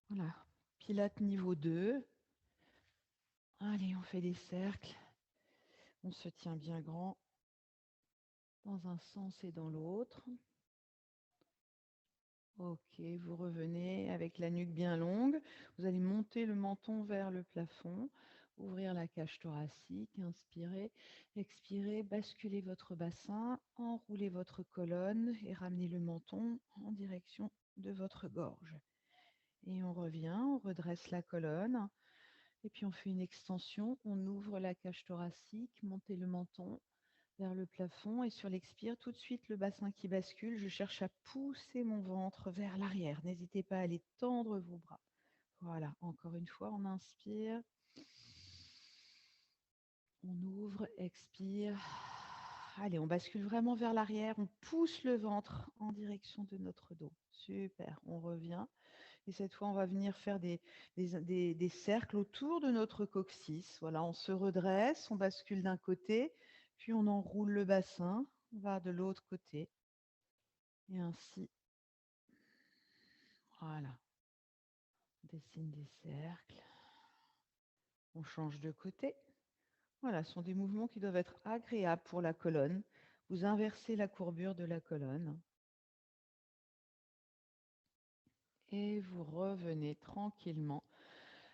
Voilà. Pilates niveau 2. Allez, on fait des cercles. On se tient bien grand dans un sens et dans l'autre. Ok, vous revenez avec la nuque bien longue. Vous allez monter le menton vers le plafond, ouvrir la cage thoracique, inspirez, expirez, basculez votre bassin, enroulez votre colonne et ramenez le menton en direction de votre gorge. Et on revient, on redresse la colonne et puis on fait une extension, on ouvre la cage thoracique, montez le menton vers le plafond et sur l'expire, tout de suite le bassin qui bascule, je cherche à pousser mon ventre vers l'arrière. N'hésitez pas à aller tendre vos bras. Voilà, encore une fois, on inspire, on ouvre, expire. Allez, on bascule vraiment vers l'arrière, on pousse le ventre en direction de notre dos. Super, on revient. Et cette fois, on va venir faire des cercles autour de notre coccyx. Voilà, on se redresse, on bascule d'un côté, puis on enroule le bassin, on va de l'autre côté. Et ainsi, voilà, on dessine des cercles, on change de côté. Voilà, ce sont des mouvements qui doivent être agréables pour la colonne. Vous inversez la courbure de la colonne et vous revenez tranquillement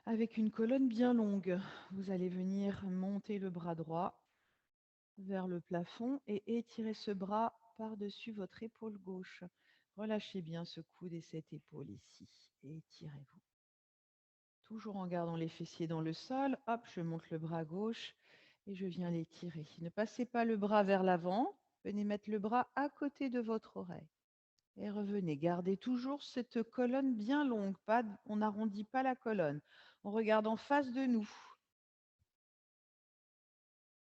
avec une colonne bien longue. Vous allez venir monter le bras droit vers le plafond et étirez ce bras par-dessus votre épaule gauche. Relâchez bien ce coude et cette épaule ici. Et étirez-vous. Toujours en gardant les fessiers dans le sol. Hop, je monte le bras gauche et je viens l'étirer. Ne passez pas le bras vers l'avant. Venez mettre le bras à côté de votre oreille. Et revenez. Gardez toujours cette colonne bien longue. On n'arrondit pas la colonne. On regarde en face de nous.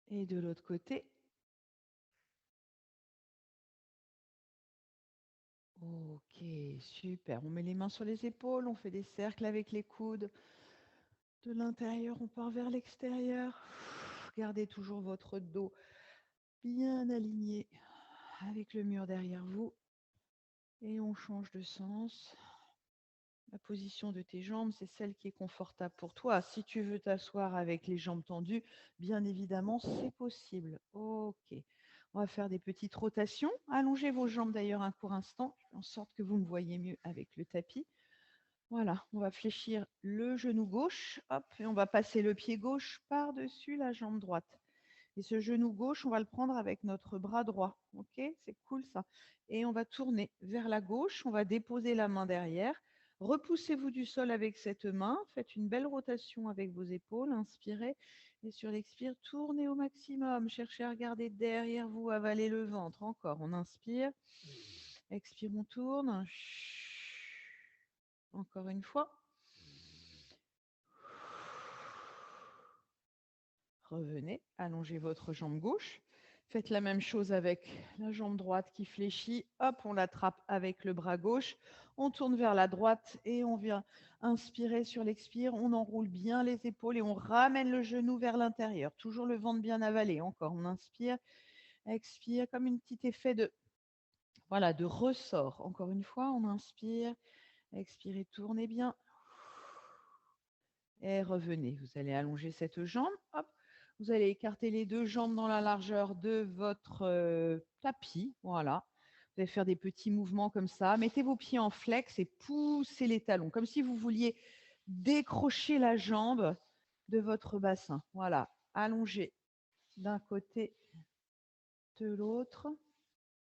Et de l'autre côté. Ok, super. On met les mains sur les épaules, on fait des cercles avec les coudes. De l'intérieur, on part vers l'extérieur. Gardez toujours votre dos bien aligné avec le mur derrière vous. Et on change de sens. La position de tes jambes, c'est celle qui est confortable pour toi. Si tu veux t'asseoir avec les jambes tendues, bien évidemment, c'est possible. Ok. On va faire des petites rotations. Allongez vos jambes d'ailleurs un court instant, en sorte que vous me voyez mieux avec le tapis. Voilà, on va fléchir le genou gauche, hop, et on va passer le pied gauche par-dessus la jambe droite. Et ce genou gauche, on va le prendre avec notre bras droit. Ok, c'est cool ça. Et on va tourner vers la gauche, on va déposer la main derrière. Repoussez-vous du sol avec cette main. Faites une belle rotation avec vos épaules. Inspirez. Et sur l'expire, tournez au maximum. Cherchez à regarder derrière vous, avaler le ventre. Encore, on inspire. Expire, on tourne. Encore une fois. Revenez, allongez votre jambe gauche. Faites la même chose avec la jambe droite qui fléchit. Hop, on l'attrape avec le bras gauche. On tourne vers la droite et on vient inspirer sur l'expire. On enroule bien les épaules et on ramène le genou vers l'intérieur. Toujours le ventre bien avalé. Encore, on inspire, expire comme un petit effet de ressort. Encore une fois, on inspire, expirez, tournez bien. Et revenez. Vous allez allonger cette jambe. Hop. Vous allez écarter les deux jambes dans la largeur de votre tapis. Voilà. Vous allez faire des petits mouvements comme ça. Mettez vos pieds en flex et poussez les talons, comme si vous vouliez décrocher la jambe de votre bassin. Voilà. Allongez d'un côté, de l'autre.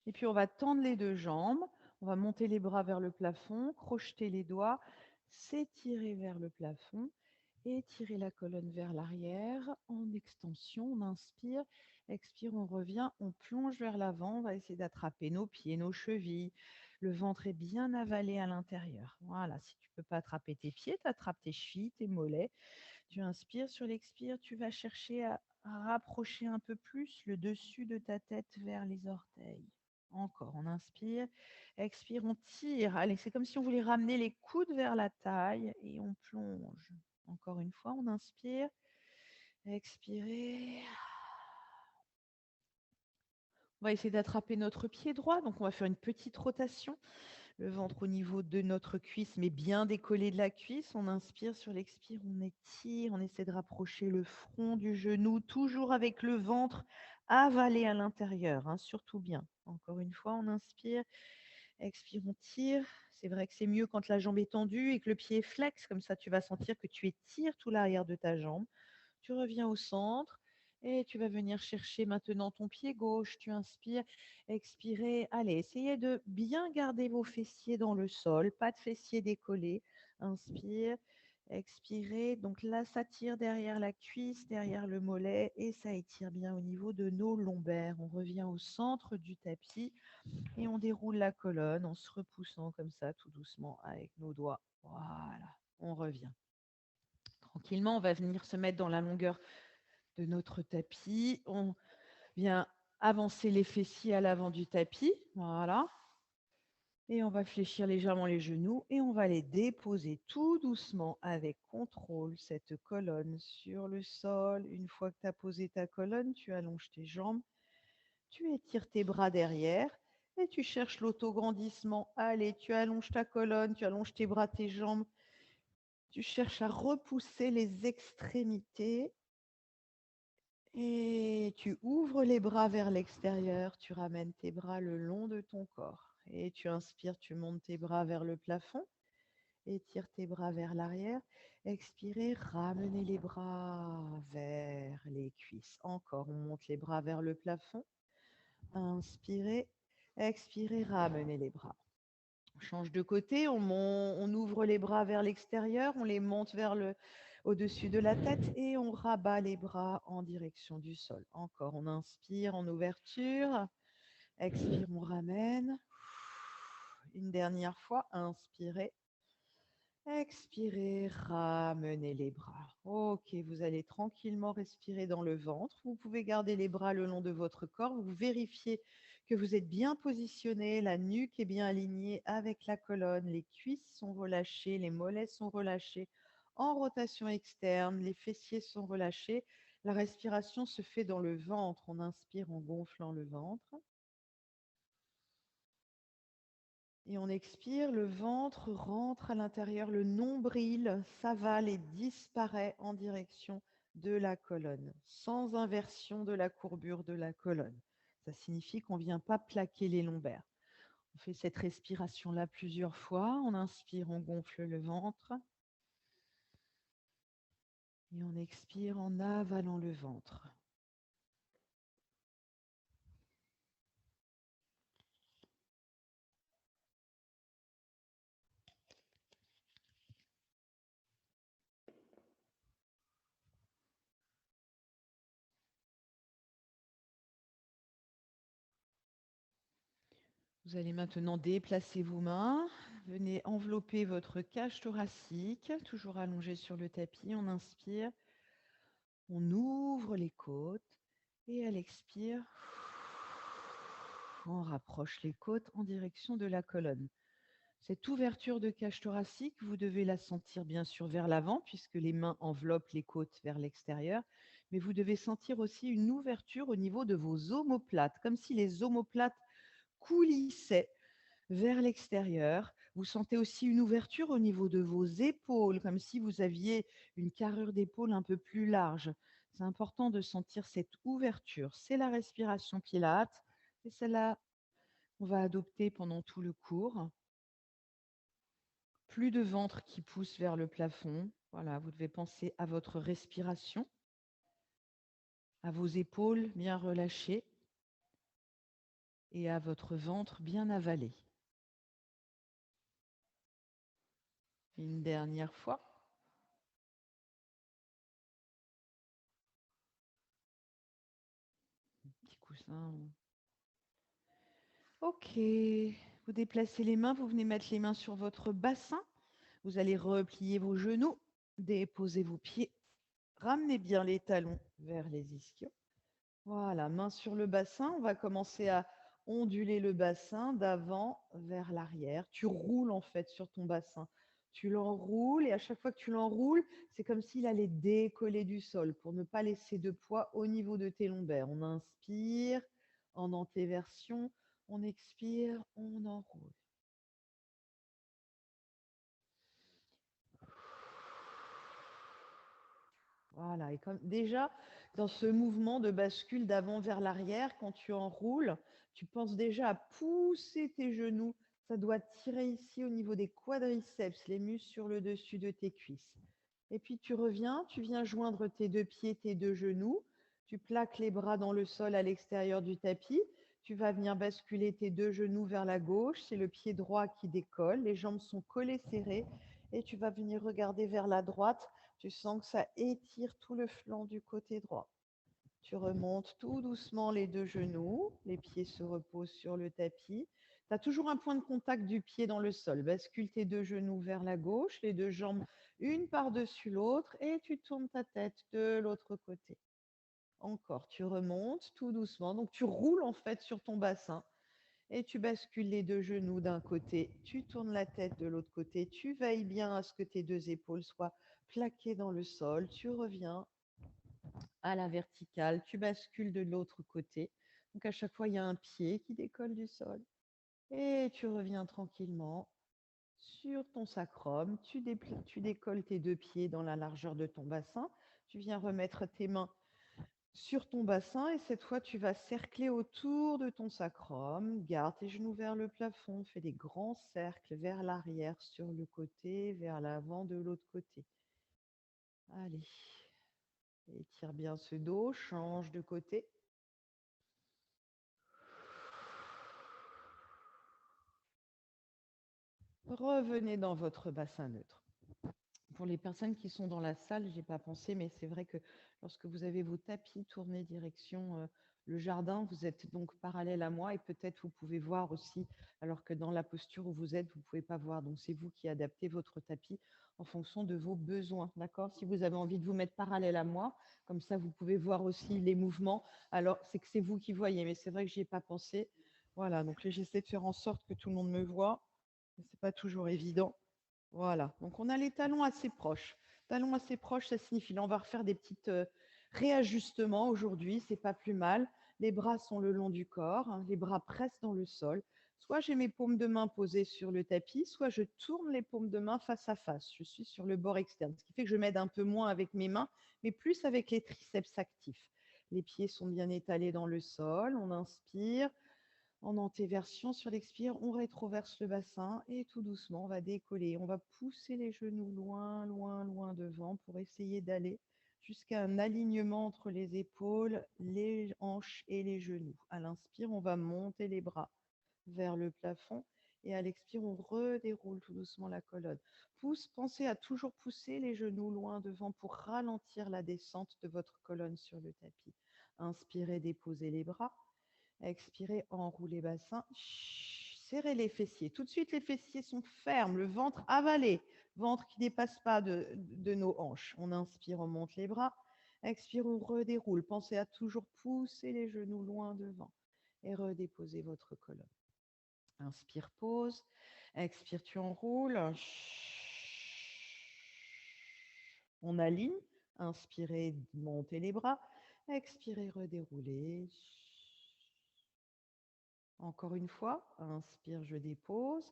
Et puis, on va tendre les deux jambes. On va monter les bras vers le plafond, crocheter les doigts, s'étirer vers le plafond. Étirer la colonne vers l'arrière en extension. On inspire, expire, on revient, on plonge vers l'avant. On va essayer d'attraper nos pieds, nos chevilles. Le ventre est bien avalé à l'intérieur. Voilà, si tu ne peux pas attraper tes pieds, tu attrapes tes chevilles, tes mollets. Tu inspires, sur l'expire, tu vas chercher à rapprocher un peu plus le dessus de ta tête vers les orteils. Encore, on inspire, expire, on tire. Allez, c'est comme si on voulait ramener les coudes vers la taille et on plonge. Encore une fois, on inspire, expirez. On va essayer d'attraper notre pied droit, donc on va faire une petite rotation. Le ventre au niveau de notre cuisse, mais bien décollé de la cuisse. On inspire, sur l'expire, on étire, on essaie de rapprocher le front du genou, toujours avec le ventre avalé à l'intérieur, hein, surtout bien. Encore une fois, on inspire, expire, on tire. C'est vrai que c'est mieux quand la jambe est tendue et que le pied est flex, comme ça tu vas sentir que tu étires tout l'arrière de ta jambe. Tu reviens au centre et tu vas venir chercher maintenant ton pied gauche. Tu inspires, expirez. Allez, essayez de bien garder vos fessiers dans le sol, pas de fessiers décollés. Inspire, expirez. Donc là, ça tire derrière la cuisse, derrière le mollet et ça étire bien au niveau de nos lombaires. On revient au centre du tapis et on déroule la colonne en se repoussant comme ça, tout doucement, avec nos doigts. Voilà, on revient. Tranquillement, on va venir se mettre dans la longueur de notre tapis. On vient avancer les fessiers à l'avant du tapis. Voilà. Et on va fléchir légèrement les genoux et on va les déposer tout doucement avec contrôle, cette colonne sur le sol. Une fois que tu as posé ta colonne, tu allonges tes jambes, tu étires tes bras derrière et tu cherches l'autograndissement. Allez, tu allonges ta colonne, tu allonges tes bras, tes jambes. Tu cherches à repousser les extrémités. Et tu ouvres les bras vers l'extérieur, tu ramènes tes bras le long de ton corps. Et tu inspires, tu montes tes bras vers le plafond, étire tes bras vers l'arrière. Expirez, ramenez les bras vers les cuisses. Encore, on monte les bras vers le plafond. Inspirez, expirez, ramenez les bras. On change de côté, on ouvre les bras vers l'extérieur, on les monte au-dessus de la tête et on rabat les bras en direction du sol. Encore, on inspire en ouverture, expire, on ramène. Une dernière fois, inspirez, expirez, ramenez les bras. Ok, vous allez tranquillement respirer dans le ventre. Vous pouvez garder les bras le long de votre corps. Vous vérifiez que vous êtes bien positionné, la nuque est bien alignée avec la colonne, les cuisses sont relâchées, les mollets sont relâchés en rotation externe, les fessiers sont relâchés. La respiration se fait dans le ventre. On inspire en gonflant le ventre. Et on expire, le ventre rentre à l'intérieur, le nombril s'avale et disparaît en direction de la colonne, sans inversion de la courbure de la colonne. Ça signifie qu'on ne vient pas plaquer les lombaires. On fait cette respiration-là plusieurs fois. On inspire, on gonfle le ventre. Et on expire en avalant le ventre. Vous allez maintenant déplacer vos mains. Venez envelopper votre cage thoracique, toujours allongée sur le tapis. On inspire. On ouvre les côtes et à l'expire, on rapproche les côtes en direction de la colonne. Cette ouverture de cage thoracique, vous devez la sentir bien sûr vers l'avant puisque les mains enveloppent les côtes vers l'extérieur, mais vous devez sentir aussi une ouverture au niveau de vos omoplates, comme si les omoplates coulissaient vers l'extérieur. Vous sentez aussi une ouverture au niveau de vos épaules, comme si vous aviez une carrure d'épaule un peu plus large. C'est important de sentir cette ouverture. C'est la respiration Pilates. C'est celle-là qu'on va adopter pendant tout le cours. Plus de ventre qui pousse vers le plafond. Voilà, vous devez penser à votre respiration, à vos épaules bien relâchées et à votre ventre bien avalé. Une dernière fois. Petit coussin. Ok, vous déplacez les mains, vous venez mettre les mains sur votre bassin. Vous allez replier vos genoux, déposer vos pieds, ramenez bien les talons vers les ischios. Voilà, main sur le bassin. On va commencer à onduler le bassin d'avant vers l'arrière. Tu roules en fait sur ton bassin. Tu l'enroules et à chaque fois que tu l'enroules, c'est comme s'il allait décoller du sol pour ne pas laisser de poids au niveau de tes lombaires. On inspire en antéversion, on expire, on enroule. Voilà, et comme déjà, dans ce mouvement de bascule d'avant vers l'arrière, quand tu enroules, tu penses déjà à pousser tes genoux. Ça doit tirer ici au niveau des quadriceps, les muscles sur le dessus de tes cuisses. Et puis tu reviens, tu viens joindre tes deux pieds, tes deux genoux. Tu plaques les bras dans le sol à l'extérieur du tapis. Tu vas venir basculer tes deux genoux vers la gauche. C'est le pied droit qui décolle. Les jambes sont collées serrées. Et tu vas venir regarder vers la droite. Tu sens que ça étire tout le flanc du côté droit. Tu remontes tout doucement les deux genoux. Les pieds se reposent sur le tapis. Tu as toujours un point de contact du pied dans le sol. Bascule tes deux genoux vers la gauche, les deux jambes une par-dessus l'autre et tu tournes ta tête de l'autre côté. Encore, tu remontes tout doucement. Donc tu roules en fait sur ton bassin et tu bascules les deux genoux d'un côté, tu tournes la tête de l'autre côté, tu veilles bien à ce que tes deux épaules soient plaquées dans le sol, tu reviens à la verticale, tu bascules de l'autre côté. Donc à chaque fois, il y a un pied qui décolle du sol et tu reviens tranquillement sur ton sacrum, tu décolles tes deux pieds dans la largeur de ton bassin, tu viens remettre tes mains sur ton bassin et cette fois tu vas cercler autour de ton sacrum, garde tes genoux vers le plafond, fais des grands cercles vers l'arrière sur le côté, vers l'avant de l'autre côté. Allez, étire bien ce dos, change de côté. Revenez dans votre bassin neutre. Pour les personnes qui sont dans la salle, je n'ai pas pensé, mais c'est vrai que lorsque vous avez vos tapis tournés direction le jardin, vous êtes donc parallèle à moi et peut-être vous pouvez voir aussi, alors que dans la posture où vous êtes, vous ne pouvez pas voir. Donc c'est vous qui adaptez votre tapis en fonction de vos besoins. D'accord? Si vous avez envie de vous mettre parallèle à moi, comme ça vous pouvez voir aussi les mouvements, alors c'est que c'est vous qui voyez, mais c'est vrai que je n'y ai pas pensé. Voilà, donc là j'essaie de faire en sorte que tout le monde me voit, mais ce n'est pas toujours évident. Voilà, donc on a les talons assez proches. Talons assez proches, ça signifie, là on va refaire des petits réajustements aujourd'hui, c'est pas plus mal. Les bras sont le long du corps, hein, les bras pressent dans le sol. Soit j'ai mes paumes de main posées sur le tapis, soit je tourne les paumes de main face à face. Je suis sur le bord externe, ce qui fait que je m'aide un peu moins avec mes mains, mais plus avec les triceps actifs. Les pieds sont bien étalés dans le sol, on inspire. En antéversion, sur l'expire, on rétroverse le bassin et tout doucement, on va décoller. On va pousser les genoux loin, loin, loin devant pour essayer d'aller jusqu'à un alignement entre les épaules, les hanches et les genoux. À l'inspire, on va monter les bras vers le plafond et à l'expire, on redéroule tout doucement la colonne. Pensez à toujours pousser les genoux loin devant pour ralentir la descente de votre colonne sur le tapis. Inspirez, déposez les bras. Expirez, enroulez bassin. Serrez les fessiers. Tout de suite, les fessiers sont fermes, le ventre avalé, ventre qui ne dépasse pas de nos hanches. On inspire, on monte les bras. Expire, on redéroule. Pensez à toujours pousser les genoux loin devant et redéposez votre colonne. Inspire, pause. Expire, tu enroules. On aligne. Inspirez, montez les bras. Expirez, redéroulez. Encore une fois, inspire, je dépose.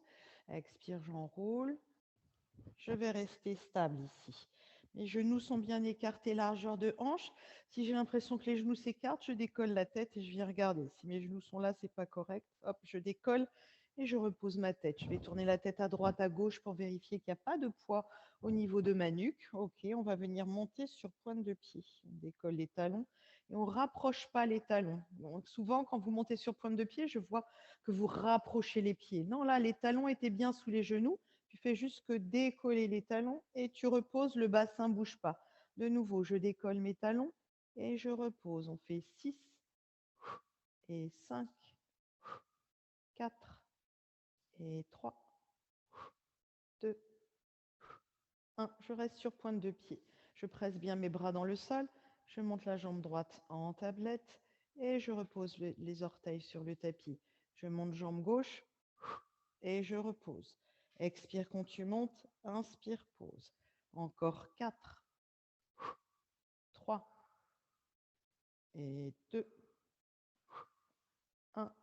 Expire, j'enroule. Je vais rester stable ici. Mes genoux sont bien écartés, largeur de hanche. Si j'ai l'impression que les genoux s'écartent, je décolle la tête et je viens regarder. Si mes genoux sont là, c'est pas correct. Hop, je décolle et je repose ma tête. Je vais tourner la tête à droite, à gauche pour vérifier qu'il n'y a pas de poids au niveau de ma nuque. Ok, on va venir monter sur pointe de pied. On décolle les talons et on ne rapproche pas les talons. Donc souvent, quand vous montez sur pointe de pied, je vois que vous rapprochez les pieds. Non, là, les talons étaient bien sous les genoux. Tu fais juste que décoller les talons et tu reposes, le bassin ne bouge pas. De nouveau, je décolle mes talons et je repose. On fait 6 et 5, 4 et 3, 2, 1. Je reste sur pointe de pied. Je presse bien mes bras dans le sol. Je monte la jambe droite en tablette et je repose les orteils sur le tapis. Je monte jambe gauche et je repose. Expire quand tu montes, inspire, pause. Encore 4, 3 et 2, 1.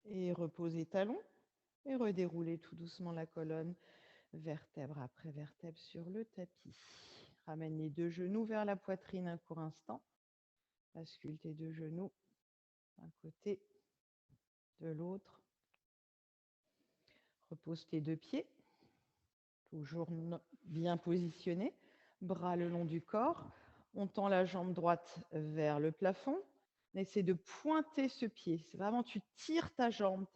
Et reposez talons et redéroulez tout doucement la colonne, vertèbre après vertèbre sur le tapis. Ramène les deux genoux vers la poitrine un court instant. Bascule tes deux genoux d'un côté, de l'autre. Repose tes deux pieds, toujours bien positionnés. Bras le long du corps. On tend la jambe droite vers le plafond. On essaie de pointer ce pied. C'est vraiment, tu tires ta jambe.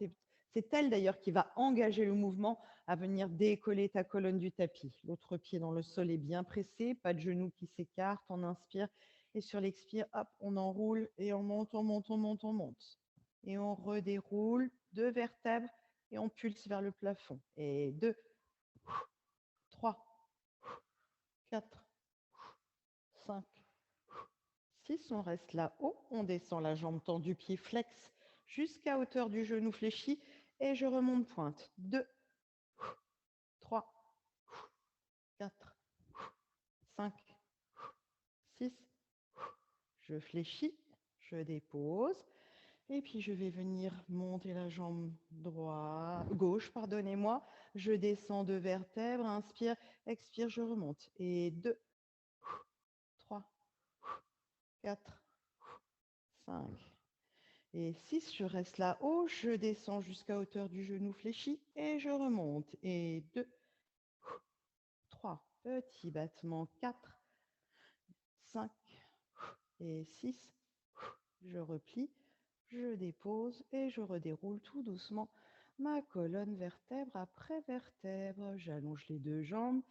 C'est elle d'ailleurs qui va engager le mouvement à venir décoller ta colonne du tapis. L'autre pied dans le sol est bien pressé, pas de genou qui s'écarte. On inspire et sur l'expire, hop, on enroule et on monte, on monte, on monte, on monte. Et on redéroule 2 vertèbres et on pulse vers le plafond. Et 2, 3, 4, 5, 6. On reste là-haut. On descend la jambe tendue, pied flex jusqu'à hauteur du genou fléchi. Et je remonte pointe. 2, 3, 4, 5, 6. Je fléchis, je dépose. Et puis, je vais venir monter la jambe gauche, pardonnez-moi. Je descends 2 vertèbres. Inspire, expire, je remonte. Et 2, 3, 4, 5 et 6. Je reste là-haut. Je descends jusqu'à hauteur du genou fléchi et je remonte. Et 2, 3. Petit battement. 4, 5 et 6. Je replie. Je dépose et je redéroule tout doucement ma colonne vertèbre après vertèbre. J'allonge les deux jambes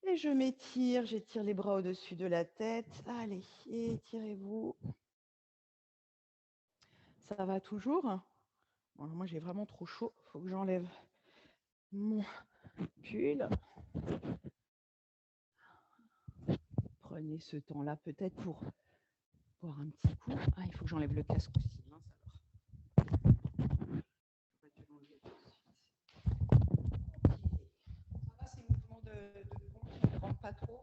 et je m'étire. J'étire les bras au-dessus de la tête. Allez, étirez-vous. Ça va toujours? Bon, moi, j'ai vraiment trop chaud. Il faut que j'enlève mon pull. Prenez ce temps-là peut-être pour boire un petit coup. Ah, il faut que j'enlève le casque aussi. Pas trop,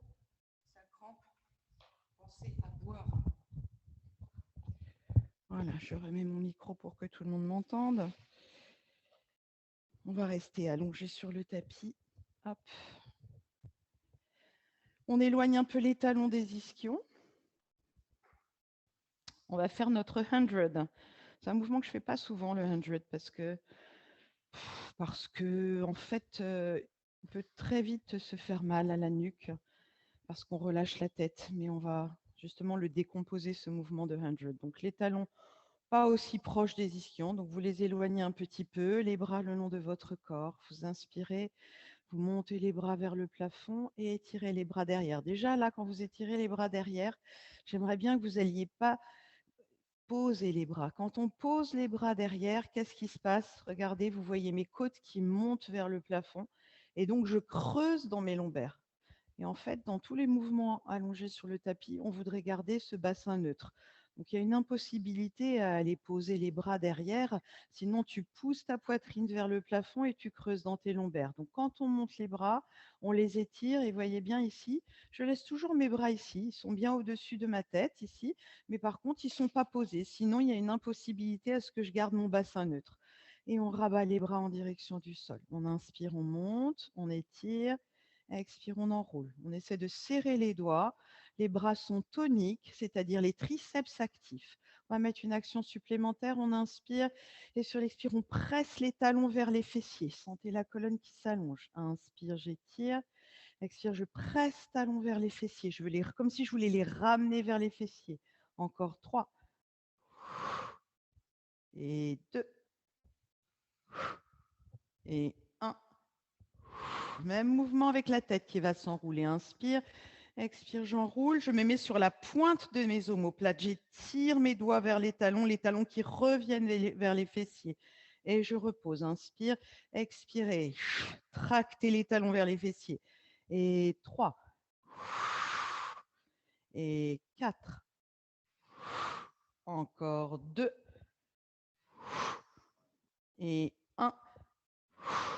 ça crampe. Pensez à boire. Voilà, je remets mon micro pour que tout le monde m'entende. On va rester allongé sur le tapis. Hop. On éloigne un peu les talons des ischions. On va faire notre 100. C'est un mouvement que je ne fais pas souvent, le 100, parce que en fait, on peut très vite se faire mal à la nuque parce qu'on relâche la tête, mais on va justement le décomposer, ce mouvement de 100. Donc les talons pas aussi proches des ischions, donc vous les éloignez un petit peu, les bras le long de votre corps. Vous inspirez, vous montez les bras vers le plafond et étirez les bras derrière. Déjà là, quand vous étirez les bras derrière, j'aimerais bien que vous n'alliez pas poser les bras. Quand on pose les bras derrière, qu'est-ce qui se passe? Regardez, vous voyez mes côtes qui montent vers le plafond et donc je creuse dans mes lombaires. Et en fait, dans tous les mouvements allongés sur le tapis, on voudrait garder ce bassin neutre. Donc, il y a une impossibilité à aller poser les bras derrière, sinon tu pousses ta poitrine vers le plafond et tu creuses dans tes lombaires. Donc, quand on monte les bras, on les étire et voyez bien ici, je laisse toujours mes bras ici, ils sont bien au-dessus de ma tête ici, mais par contre, ils ne sont pas posés. Sinon, il y a une impossibilité à ce que je garde mon bassin neutre. Et on rabat les bras en direction du sol. On inspire, on monte, on étire. Expire, on enroule. On essaie de serrer les doigts. Les bras sont toniques, c'est-à-dire les triceps actifs. On va mettre une action supplémentaire. On inspire et sur l'expire, on presse les talons vers les fessiers. Sentez la colonne qui s'allonge. Inspire, j'étire. Expire, je presse talons vers les fessiers. Je veux comme si je voulais les ramener vers les fessiers. Encore 3. Et 2. Et 1. Même mouvement avec la tête qui va s'enrouler. Inspire. Expire, j'enroule. Je me mets sur la pointe de mes omoplates. J'étire mes doigts vers les talons qui reviennent vers les fessiers. Et je repose. Inspire, expirez. Tractez les talons vers les fessiers. Et 3. Et 4. Encore 2. Et 1.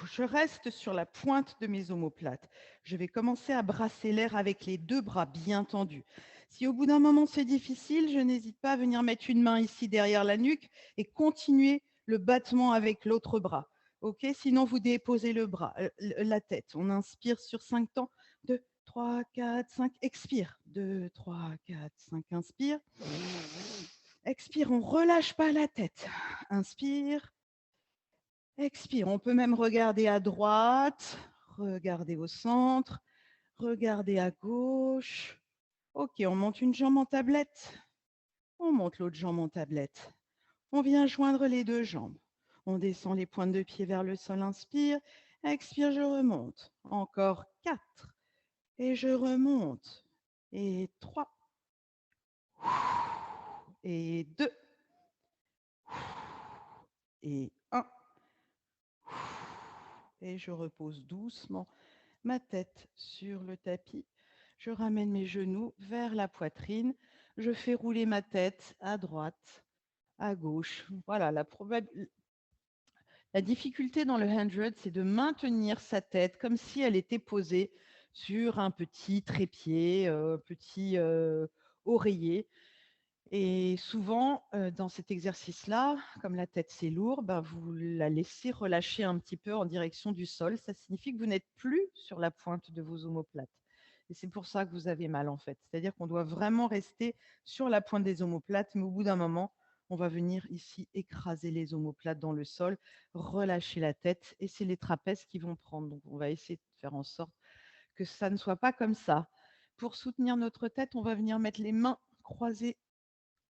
Je reste sur la pointe de mes omoplates. Je vais commencer à brasser l'air avec les deux bras bien tendus. Si au bout d'un moment c'est difficile, je n'hésite pas à venir mettre une main ici derrière la nuque et continuer le battement avec l'autre bras. Ok, sinon vous déposez la tête. On inspire sur 5 temps. 2, 3, 4, 5, expire. 2, 3, 4, 5, inspire. Expire, on ne relâche pas la tête. Inspire. Expire, on peut même regarder à droite, regarder au centre, regarder à gauche. Ok, on monte une jambe en tablette. On monte l'autre jambe en tablette. On vient joindre les deux jambes. On descend les pointes de pied vers le sol, inspire. Expire, je remonte. Encore 4. Et je remonte. Et 3. Et 2. Et 1. Et je repose doucement ma tête sur le tapis. Je ramène mes genoux vers la poitrine. Je fais rouler ma tête à droite, à gauche. Voilà, la difficulté dans le 100, c'est de maintenir sa tête comme si elle était posée sur un petit trépied, petit oreiller. Et souvent, dans cet exercice-là, comme la tête c'est lourd, ben, vous la laissez relâcher un petit peu en direction du sol. Ça signifie que vous n'êtes plus sur la pointe de vos omoplates. Et c'est pour ça que vous avez mal en fait. C'est-à-dire qu'on doit vraiment rester sur la pointe des omoplates, mais au bout d'un moment, on va venir ici écraser les omoplates dans le sol, relâcher la tête, et c'est les trapèzes qui vont prendre. Donc on va essayer de faire en sorte que ça ne soit pas comme ça. Pour soutenir notre tête, on va venir mettre les mains croisées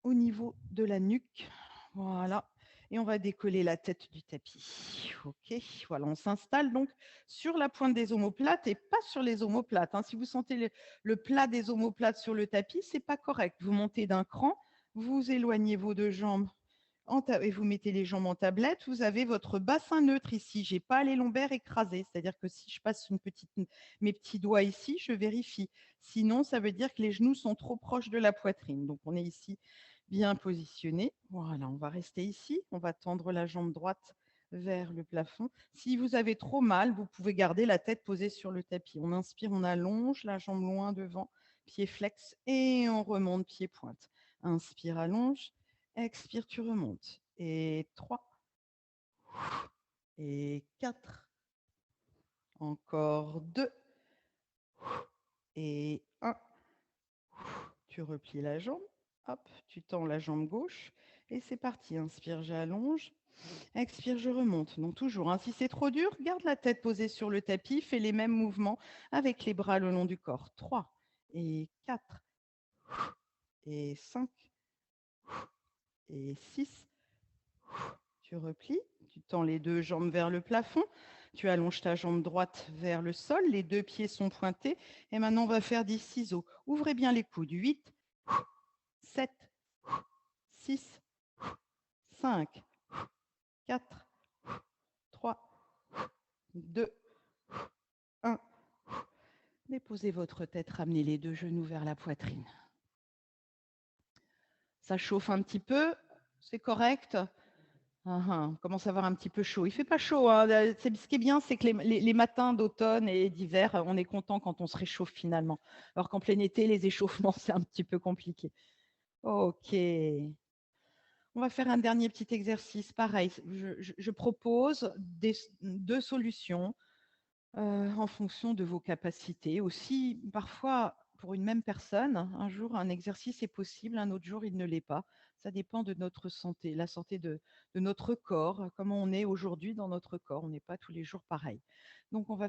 au niveau de la nuque. Voilà. Et on va décoller la tête du tapis. OK. Voilà, on s'installe donc sur la pointe des omoplates et pas sur les omoplates. Si vous sentez le plat des omoplates sur le tapis, c'est pas correct. Vous montez d'un cran, vous éloignez vos deux jambes et vous mettez les jambes en tablette. Vous avez votre bassin neutre ici. Je n'ai pas les lombaires écrasés. C'est-à-dire que si je passe mes petits doigts ici, je vérifie. Sinon, ça veut dire que les genoux sont trop proches de la poitrine. Donc, on est ici bien positionné. Voilà, on va rester ici. On va tendre la jambe droite vers le plafond. Si vous avez trop mal, vous pouvez garder la tête posée sur le tapis. On inspire, on allonge la jambe loin devant, pied flex et on remonte pied pointe. Inspire, allonge. Expire, tu remontes. Et 3. Et 4. Encore 2. Et 1. Tu replies la jambe. Hop, tu tends la jambe gauche. Et c'est parti. Inspire, j'allonge. Expire, je remonte. Donc toujours, si c'est trop dur, garde la tête posée sur le tapis. Fais les mêmes mouvements avec les bras le long du corps. 3. Et 4. Et 5. Et 6. Tu replies, tu tends les deux jambes vers le plafond, tu allonges ta jambe droite vers le sol, les deux pieds sont pointés. Et maintenant, on va faire des ciseaux. Ouvrez bien les coudes. 8, 7, 6, 5, 4, 3, 2, 1. Déposez votre tête, ramenez les deux genoux vers la poitrine. Ça chauffe un petit peu, c'est correct. On commence à avoir un petit peu chaud. Il ne fait pas chaud. Ce qui est bien, c'est que les matins d'automne et d'hiver, on est content quand on se réchauffe finalement. Alors qu'en plein été, les échauffements, c'est un petit peu compliqué. OK. On va faire un dernier petit exercice. Pareil, je propose deux solutions en fonction de vos capacités. Aussi, parfois, pour une même personne, un jour, un exercice est possible, un autre jour, il ne l'est pas. Ça dépend de notre santé, la santé de notre corps, comment on est aujourd'hui dans notre corps. On n'est pas tous les jours pareil. Donc, on va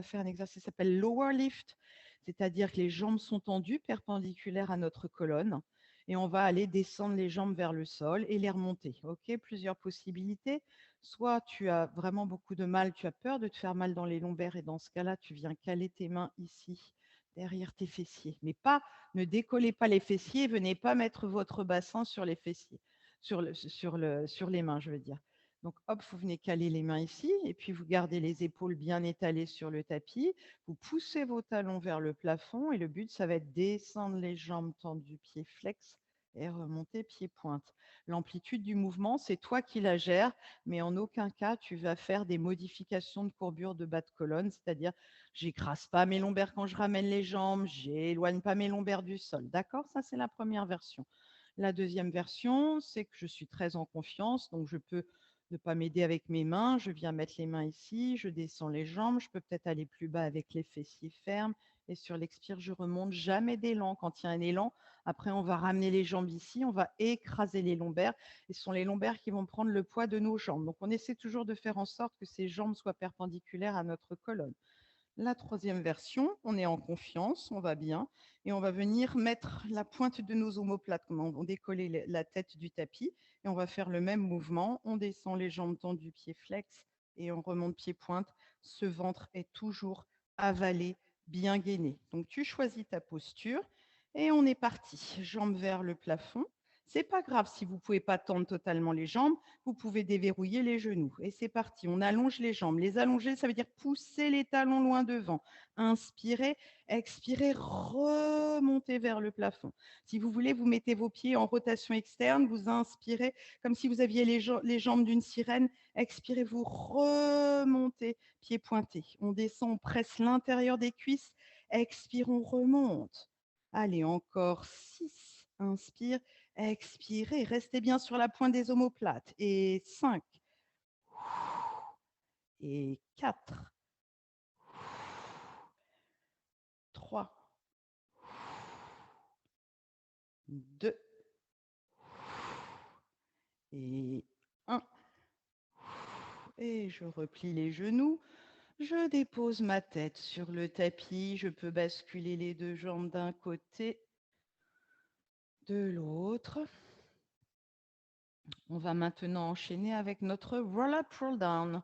faire un exercice qui s'appelle lower lift, c'est-à-dire que les jambes sont tendues, perpendiculaires à notre colonne, et on va aller descendre les jambes vers le sol et les remonter. OK, plusieurs possibilités. Soit tu as vraiment beaucoup de mal, tu as peur de te faire mal dans les lombaires et dans ce cas-là, tu viens caler tes mains ici, derrière tes fessiers. Mais pas, ne décollez pas les fessiers, venez pas mettre votre bassin sur les fessiers, sur les mains, je veux dire. Donc hop, vous venez caler les mains ici et puis vous gardez les épaules bien étalées sur le tapis. Vous poussez vos talons vers le plafond et le but, ça va être descendre les jambes tendues, pied flex et remonter pied pointe. L'amplitude du mouvement, c'est toi qui la gères, mais en aucun cas, tu vas faire des modifications de courbure de bas de colonne, c'est-à-dire j'écrase pas mes lombaires quand je ramène les jambes, j'éloigne pas mes lombaires du sol. D'accord? Ça, c'est la première version. La deuxième version, c'est que je suis très en confiance, donc je peux ne pas m'aider avec mes mains, je viens mettre les mains ici, je descends les jambes, je peux peut-être aller plus bas avec les fessiers fermes Et sur l'expire, je remonte. Jamais d'élan. Quand il y a un élan, après, on va ramener les jambes ici. On va écraser les lombaires. Et ce sont les lombaires qui vont prendre le poids de nos jambes. Donc, on essaie toujours de faire en sorte que ces jambes soient perpendiculaires à notre colonne. La troisième version, on est en confiance, on va bien, et on va venir mettre la pointe de nos omoplates, on décoller la tête du tapis, et on va faire le même mouvement. On descend les jambes tendues, pieds flex, et on remonte pied pointe. Ce ventre est toujours avalé, bien gainé. Donc tu choisis ta posture, et on est parti. Jambes vers le plafond. C'est pas grave si vous ne pouvez pas tendre totalement les jambes, vous pouvez déverrouiller les genoux. Et c'est parti, on allonge les jambes. Les allonger, ça veut dire pousser les talons loin devant. Inspirez, expirez, remontez vers le plafond. Si vous voulez, vous mettez vos pieds en rotation externe, vous inspirez comme si vous aviez les jambes d'une sirène. Expirez, vous remontez, pieds pointés. On descend, on presse l'intérieur des cuisses. Expire, on remonte. Allez, encore 6. Inspire. Expirez, restez bien sur la pointe des omoplates. Et 5. Et 4. 3. 2. Et 1. Et je replie les genoux. Je dépose ma tête sur le tapis. Je peux basculer les deux jambes d'un côté, de l'autre. On va maintenant enchaîner avec notre roll-up, roll-down.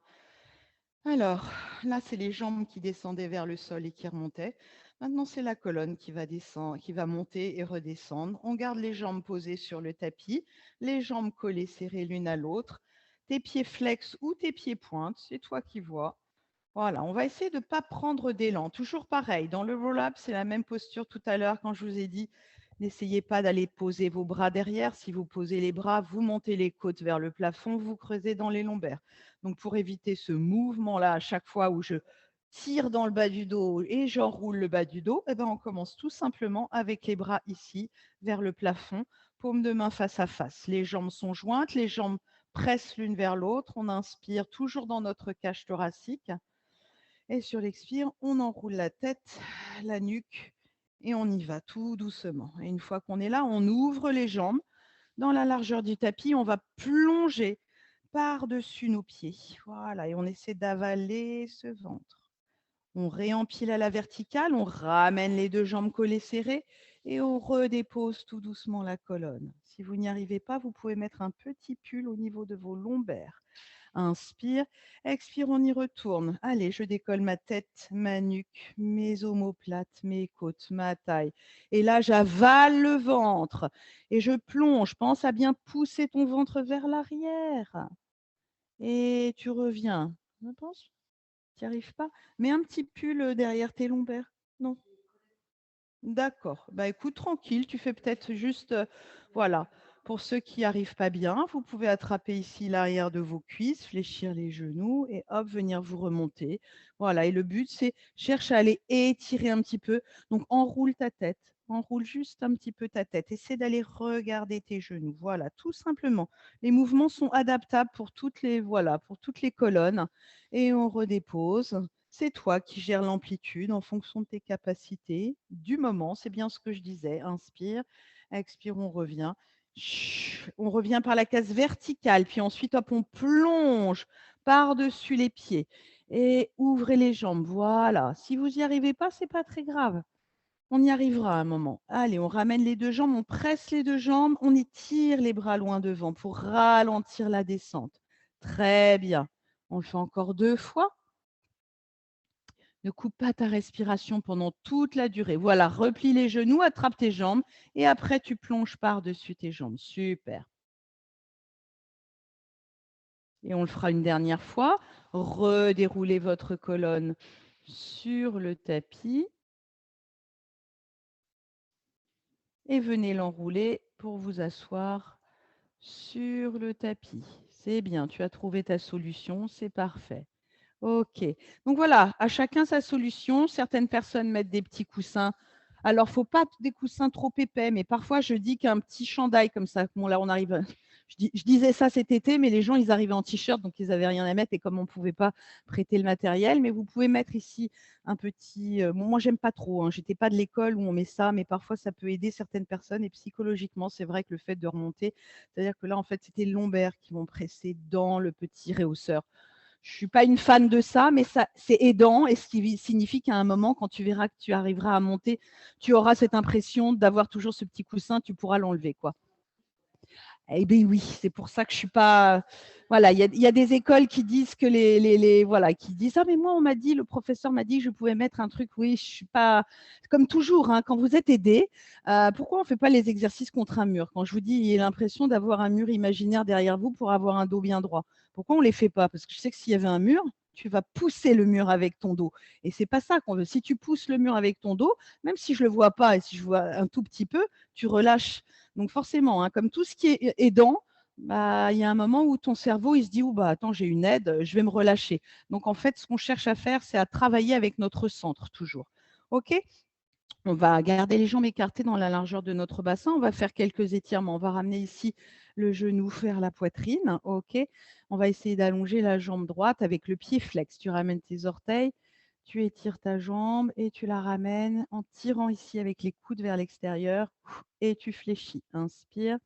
Alors, là, c'est les jambes qui descendaient vers le sol et qui remontaient. Maintenant, c'est la colonne qui va descendre, qui va monter et redescendre. On garde les jambes posées sur le tapis, les jambes collées, serrées l'une à l'autre. Tes pieds flex ou tes pieds pointes, c'est toi qui vois. Voilà, on va essayer de ne pas prendre d'élan. Toujours pareil, dans le roll-up, c'est la même posture tout à l'heure quand je vous ai dit, n'essayez pas d'aller poser vos bras derrière. Si vous posez les bras, vous montez les côtes vers le plafond, vous creusez dans les lombaires. Donc, pour éviter ce mouvement-là, à chaque fois où je tire dans le bas du dos et j'enroule le bas du dos, eh ben, on commence tout simplement avec les bras ici, vers le plafond, paume de main face à face. Les jambes sont jointes, les jambes pressent l'une vers l'autre. On inspire toujours dans notre cage thoracique. Et sur l'expire, on enroule la tête, la nuque, et on y va tout doucement. Et une fois qu'on est là, on ouvre les jambes dans la largeur du tapis. On va plonger par-dessus nos pieds. Voilà, et on essaie d'avaler ce ventre. On réempile à la verticale, on ramène les deux jambes collées serrées et on redépose tout doucement la colonne. Si vous n'y arrivez pas, vous pouvez mettre un petit pull au niveau de vos lombaires. Inspire, expire, on y retourne. Allez, je décolle ma tête, ma nuque, mes omoplates, mes côtes, ma taille. Et là, j'avale le ventre et je plonge. Pense à bien pousser ton ventre vers l'arrière. Et tu reviens. Je pense. Tu n'y arrives pas? Mets un petit pull derrière tes lombaires. Non. D'accord. Bah écoute, tranquille, tu fais peut-être juste, voilà. Pour ceux qui n'y arrivent pas bien, vous pouvez attraper ici l'arrière de vos cuisses, fléchir les genoux et hop, venir vous remonter. Voilà. Et le but, c'est cherche à aller étirer un petit peu. Donc, enroule ta tête. Enroule juste un petit peu ta tête. Essaie d'aller regarder tes genoux. Voilà, tout simplement. Les mouvements sont adaptables pour voilà, pour toutes les colonnes. Et on redépose. C'est toi qui gères l'amplitude en fonction de tes capacités, du moment. C'est bien ce que je disais. Inspire, expire, on revient. On revient par la case verticale, puis ensuite, hop, on plonge par-dessus les pieds et ouvrez les jambes. Voilà. Si vous n'y arrivez pas, c'est pas très grave. On y arrivera à un moment. Allez, on ramène les deux jambes, on presse les deux jambes, on étire les bras loin devant pour ralentir la descente. Très bien. On le fait encore 2 fois. Ne coupe pas ta respiration pendant toute la durée. Voilà, replie les genoux, attrape tes jambes et après tu plonges par-dessus tes jambes. Super. Et on le fera une dernière fois. Redéroulez votre colonne sur le tapis et venez l'enrouler pour vous asseoir sur le tapis. C'est bien, tu as trouvé ta solution, c'est parfait. OK. Donc voilà, à chacun sa solution. Certaines personnes mettent des petits coussins. Alors, il ne faut pas des coussins trop épais, mais parfois, je dis qu'un petit chandail comme ça, bon, là, on arrive, Je disais ça cet été, mais les gens, ils arrivaient en t-shirt, donc ils n'avaient rien à mettre. Et comme on ne pouvait pas prêter le matériel, mais vous pouvez mettre ici un petit. Bon, moi, j'aime pas trop. Hein, j'étais pas de l'école où on met ça, mais parfois ça peut aider certaines personnes. Et psychologiquement, c'est vrai que le fait de remonter, c'est-à-dire que là, en fait, c'était les lombaires qui vont presser dans le petit réhausseur. Je ne suis pas une fan de ça, mais ça, c'est aidant et ce qui signifie qu'à un moment, quand tu verras que tu arriveras à monter, tu auras cette impression d'avoir toujours ce petit coussin, tu pourras l'enlever, quoi. Eh bien oui, c'est pour ça que je suis pas. Voilà, il y a des écoles qui disent que voilà, qui disent ah mais moi on m'a dit, le professeur m'a dit que je pouvais mettre un truc. Oui, je suis pas comme toujours. Hein, quand vous êtes aidé, pourquoi on fait pas les exercices contre un mur? Quand je vous dis, il y a l'impression d'avoir un mur imaginaire derrière vous pour avoir un dos bien droit. Pourquoi on les fait pas? Parce que je sais que s'il y avait un mur, tu vas pousser le mur avec ton dos. Et c'est pas ça qu'on veut. Si tu pousses le mur avec ton dos, même si je le vois pas et si je vois un tout petit peu, tu relâches. Donc forcément, hein, comme tout ce qui est aidant, bah, il y a un moment où ton cerveau il se dit oh, bah, attends, j'ai une aide, je vais me relâcher. Donc en fait, ce qu'on cherche à faire, c'est à travailler avec notre centre toujours. OK? On va garder les jambes écartées dans la largeur de notre bassin. On va faire quelques étirements. On va ramener ici le genou vers la poitrine. OK? On va essayer d'allonger la jambe droite avec le pied flex. Tu ramènes tes orteils, tu étires ta jambe et tu la ramènes en tirant ici avec les coudes vers l'extérieur et tu fléchis. Inspire,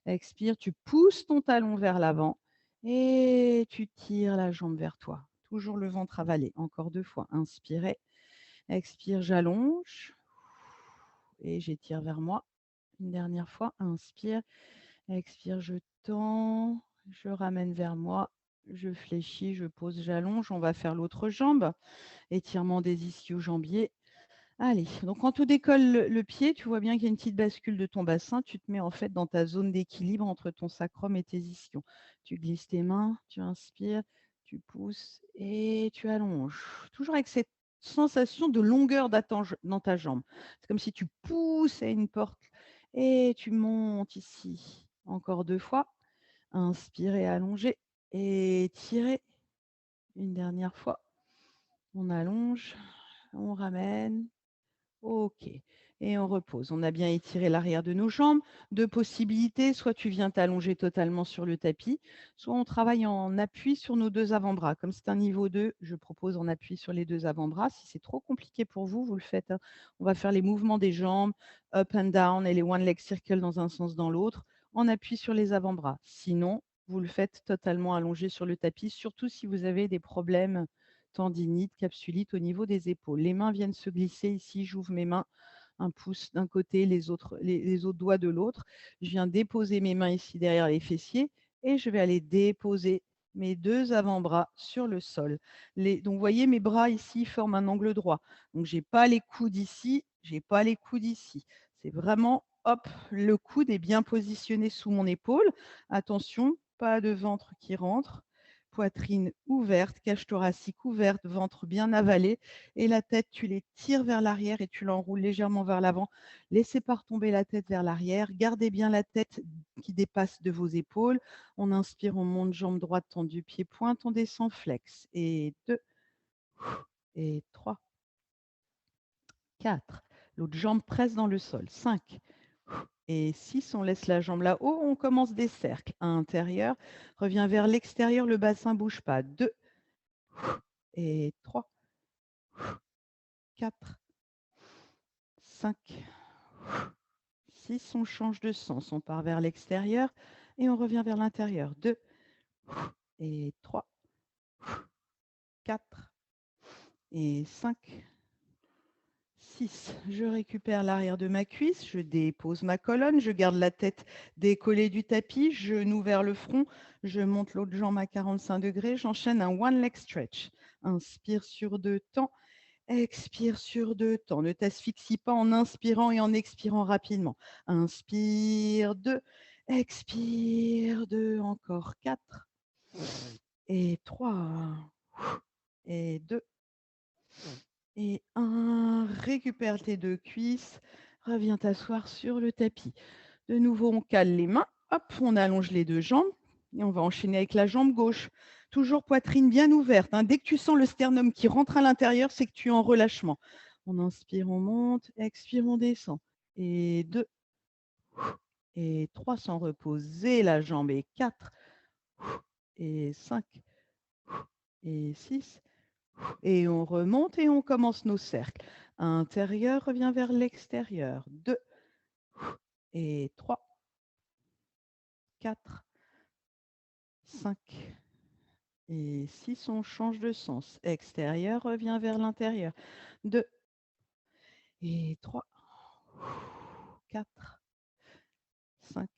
expire, tu pousses ton talon vers l'avant et tu tires la jambe vers toi. Toujours le ventre avalé. Encore 2 fois. Inspirez, expire, j'allonge et j'étire vers moi. Une dernière fois. Inspire, expire, je tends, je ramène vers moi. Je fléchis, je pose, j'allonge. On va faire l'autre jambe. Étirement des ischio-jambiers. Allez, donc quand tu décolles le pied, tu vois bien qu'il y a une petite bascule de ton bassin. Tu te mets en fait dans ta zone d'équilibre entre ton sacrum et tes ischions. Tu glisses tes mains, tu inspires, tu pousses et tu allonges. Toujours avec cette sensation de longueur dans ta jambe. C'est comme si tu poussais une porte et tu montes ici. Encore 2 fois. Inspirez, allongez et tirez. Une dernière fois. On allonge, on ramène. OK. Et on repose. On a bien étiré l'arrière de nos jambes. 2 possibilités, soit tu viens t'allonger totalement sur le tapis, soit on travaille en appui sur nos 2 avant-bras. Comme c'est un niveau 2, je propose en appui sur les 2 avant-bras. Si c'est trop compliqué pour vous, vous le faites. Hein. On va faire les mouvements des jambes, up and down et les one leg circle dans un sens dans l'autre, en appui sur les avant-bras. Sinon, vous le faites totalement allongé sur le tapis, surtout si vous avez des problèmes tendinite, capsulite au niveau des épaules. Les mains viennent se glisser ici, j'ouvre mes mains, un pouce d'un côté, les autres doigts de l'autre. Je viens déposer mes mains ici derrière les fessiers et je vais aller déposer mes 2 avant-bras sur le sol. Donc, vous voyez, mes bras ici forment un angle droit. Donc, je n'ai pas les coudes ici, je n'ai pas les coudes ici. C'est vraiment, hop, le coude est bien positionné sous mon épaule. Attention, pas de ventre qui rentre. Poitrine ouverte, cage thoracique ouverte, ventre bien avalé et la tête, tu les tires vers l'arrière et tu l'enroules légèrement vers l'avant. Laissez pas retomber la tête vers l'arrière. Gardez bien la tête qui dépasse de vos épaules. On inspire, on monte, jambe droite tendue, pied pointe, on descend, flex. Et 2, et 3, 4. L'autre jambe presse dans le sol. 5. Et 6, on laisse la jambe là-haut, on commence des cercles. À l'intérieur, reviens vers l'extérieur, le bassin ne bouge pas. 2 et 3, 4, 5, 6. On change de sens, on part vers l'extérieur et on revient vers l'intérieur. 2 et 3, 4 et 5, 6. Je récupère l'arrière de ma cuisse, je dépose ma colonne, je garde la tête décollée du tapis, genou vers le front, je monte l'autre jambe à 45 degrés, j'enchaîne un one leg stretch. Inspire sur 2 temps, expire sur 2 temps. Ne t'asphyxie pas en inspirant et en expirant rapidement. Inspire 2, expire 2, encore 4 et 3 et 2 et 1. Récupère tes 2 cuisses, reviens t'asseoir sur le tapis. De nouveau, on cale les mains, hop, on allonge les 2 jambes et on va enchaîner avec la jambe gauche. Toujours poitrine bien ouverte. Hein. Dès que tu sens le sternum qui rentre à l'intérieur, c'est que tu es en relâchement. On inspire, on monte, expire, on descend. Et 2 et 3 sans reposer la jambe et 4 et 5 et 6 et on remonte et on commence nos cercles. Intérieur revient vers l'extérieur. 2 et 3, 4, 5 et 6. On change de sens. Extérieur revient vers l'intérieur. 2 et 3, 4, 5,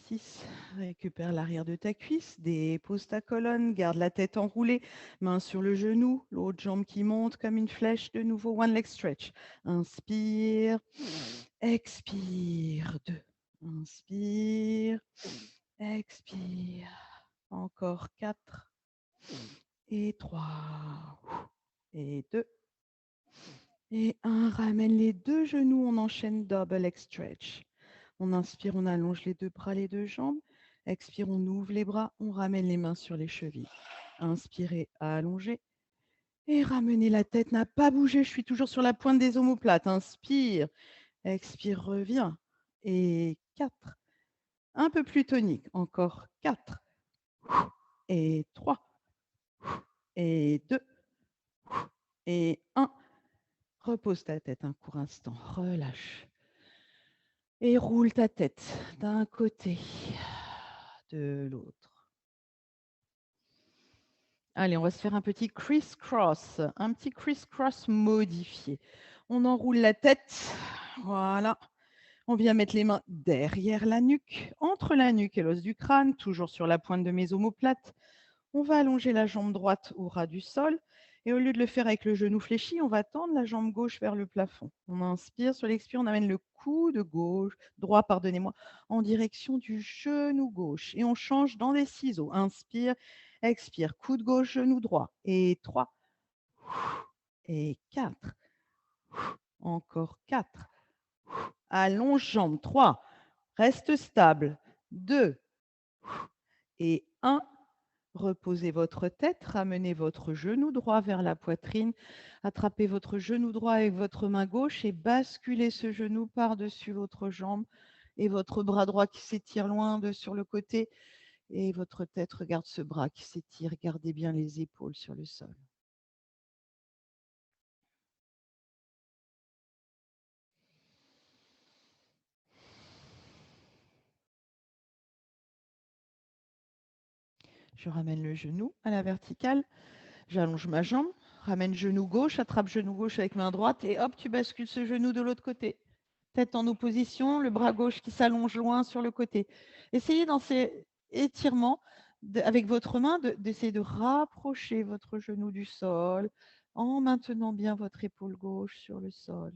6. Récupère l'arrière de ta cuisse, dépose ta colonne, garde la tête enroulée, main sur le genou, l'autre jambe qui monte comme une flèche. De nouveau, one leg stretch. Inspire, expire. 2. Inspire, expire. Encore 4 et 3 et 2 et 1. Ramène les 2 genoux, on enchaîne double leg stretch. On inspire, on allonge les 2 bras, les 2 jambes. Expire, on ouvre les bras, on ramène les mains sur les chevilles. Inspirez, allongez. Et ramenez la tête, n'a pas bougé. Je suis toujours sur la pointe des omoplates. Inspire, expire, reviens. Et 4. Un peu plus tonique. Encore 4. Et 3. Et 2. Et 1. Repose ta tête un court instant. Relâche. Et roule ta tête d'un côté, de l'autre. Allez, on va se faire un petit criss-cross, modifié. On enroule la tête, voilà. On vient mettre les mains derrière la nuque, entre la nuque et l'os du crâne, toujours sur la pointe de mes omoplates. On va allonger la jambe droite au ras du sol. Et au lieu de le faire avec le genou fléchi, on va tendre la jambe gauche vers le plafond. On inspire, sur l'expire, on amène le coude droit, en direction du genou gauche. Et on change dans des ciseaux. Inspire, expire, coude gauche, genou droit. Et 3. Et 4. Encore 4. Allonge jambe. 3. Reste stable. 2. Et 1. Reposez votre tête, ramenez votre genou droit vers la poitrine, attrapez votre genou droit avec votre main gauche et basculez ce genou par-dessus l'autre jambe et votre bras droit qui s'étire loin sur le côté et votre tête regarde ce bras qui s'étire. Gardez bien les épaules sur le sol. Je ramène le genou à la verticale, j'allonge ma jambe, ramène genou gauche, attrape genou gauche avec main droite et hop, tu bascules ce genou de l'autre côté. Tête en opposition, le bras gauche qui s'allonge loin sur le côté. Essayez dans ces étirements, avec votre main, d'essayer de rapprocher votre genou du sol en maintenant bien votre épaule gauche sur le sol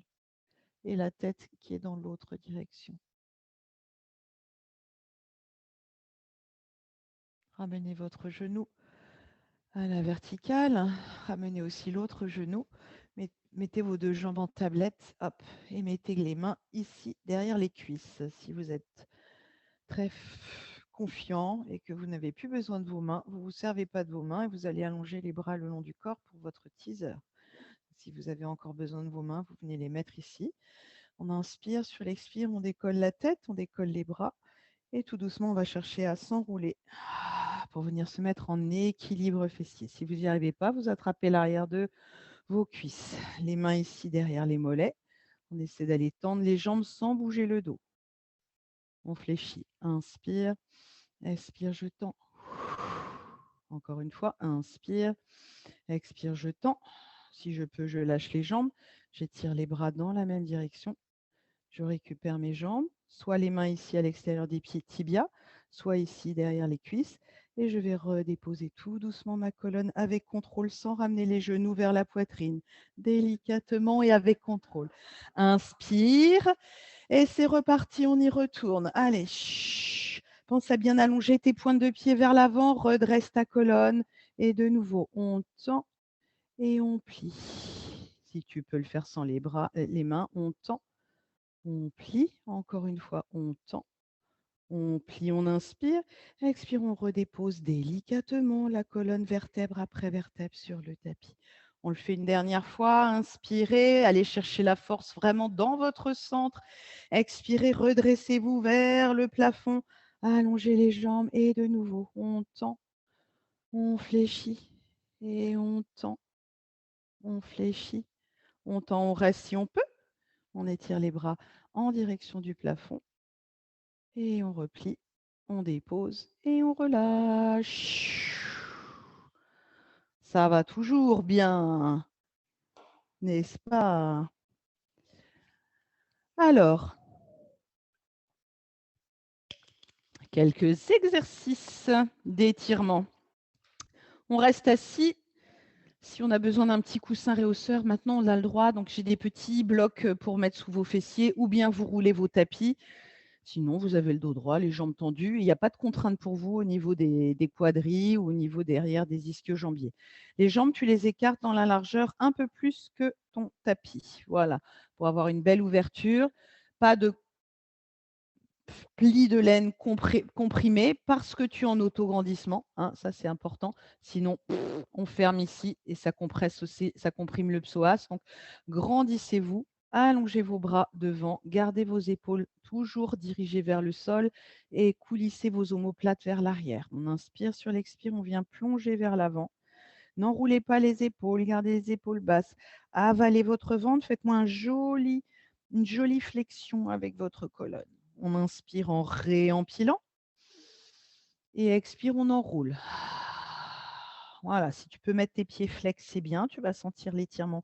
et la tête qui est dans l'autre direction. Ramenez votre genou à la verticale. Ramenez aussi l'autre genou. Mettez vos 2 jambes en tablette, hop, et mettez les mains ici derrière les cuisses. Si vous êtes très confiant et que vous n'avez plus besoin de vos mains, vous ne vous servez pas de vos mains et vous allez allonger les bras le long du corps pour votre teaser. Si vous avez encore besoin de vos mains, vous venez les mettre ici. On inspire, sur l'expire, on décolle la tête, on décolle les bras et tout doucement, on va chercher à s'enrouler pour venir se mettre en équilibre fessier. Si vous n'y arrivez pas, vous attrapez l'arrière de vos cuisses, les mains ici derrière les mollets. On essaie d'aller tendre les jambes sans bouger le dos. On fléchit. Inspire, expire, je tends. Encore une fois, inspire, expire, je tends. Si je peux, je lâche les jambes. J'étire les bras dans la même direction. Je récupère mes jambes, soit les mains ici à l'extérieur des pieds tibia, soit ici derrière les cuisses. Et je vais redéposer tout doucement ma colonne avec contrôle sans ramener les genoux vers la poitrine. Délicatement et avec contrôle. Inspire. Et c'est reparti, on y retourne. Allez, pense à bien allonger tes pointes de pied vers l'avant, redresse ta colonne. Et de nouveau, on tend et on plie. Si tu peux le faire sans les bras, les mains, on tend, on plie. Encore une fois, on tend, on plie, on inspire. Expire, on redépose délicatement la colonne vertèbre après vertèbre sur le tapis. On le fait une dernière fois. Inspirez, allez chercher la force vraiment dans votre centre. Expirez, redressez-vous vers le plafond. Allongez les jambes et de nouveau, on tend, on fléchit et on tend, on fléchit, on tend, on reste si on peut. On étire les bras en direction du plafond et on replie, on dépose et on relâche. Ça va toujours bien, n'est-ce pas? Alors, quelques exercices d'étirement. On reste assis. Si on a besoin d'un petit coussin réhausseur, maintenant on a le droit. Donc j'ai des petits blocs pour mettre sous vos fessiers ou bien vous roulez vos tapis. Sinon, vous avez le dos droit, les jambes tendues. Il n'y a pas de contrainte pour vous au niveau des quadris ou au niveau derrière des ischio-jambiers. Les jambes, tu les écartes dans la largeur un peu plus que ton tapis. Voilà, pour avoir une belle ouverture. Pas de plis de laine comprimés parce que tu es en autograndissement. Hein, ça, c'est important. Sinon, on ferme ici et ça compresse aussi, ça comprime le psoas. Donc, grandissez-vous. Allongez vos bras devant, gardez vos épaules toujours dirigées vers le sol et coulissez vos omoplates vers l'arrière. On inspire sur l'expire, on vient plonger vers l'avant. N'enroulez pas les épaules, gardez les épaules basses. Avalez votre ventre, faites-moi une jolie flexion avec votre colonne. On inspire en réempilant et expire, on enroule. Voilà, si tu peux mettre tes pieds flex, c'est bien. Tu vas sentir l'étirement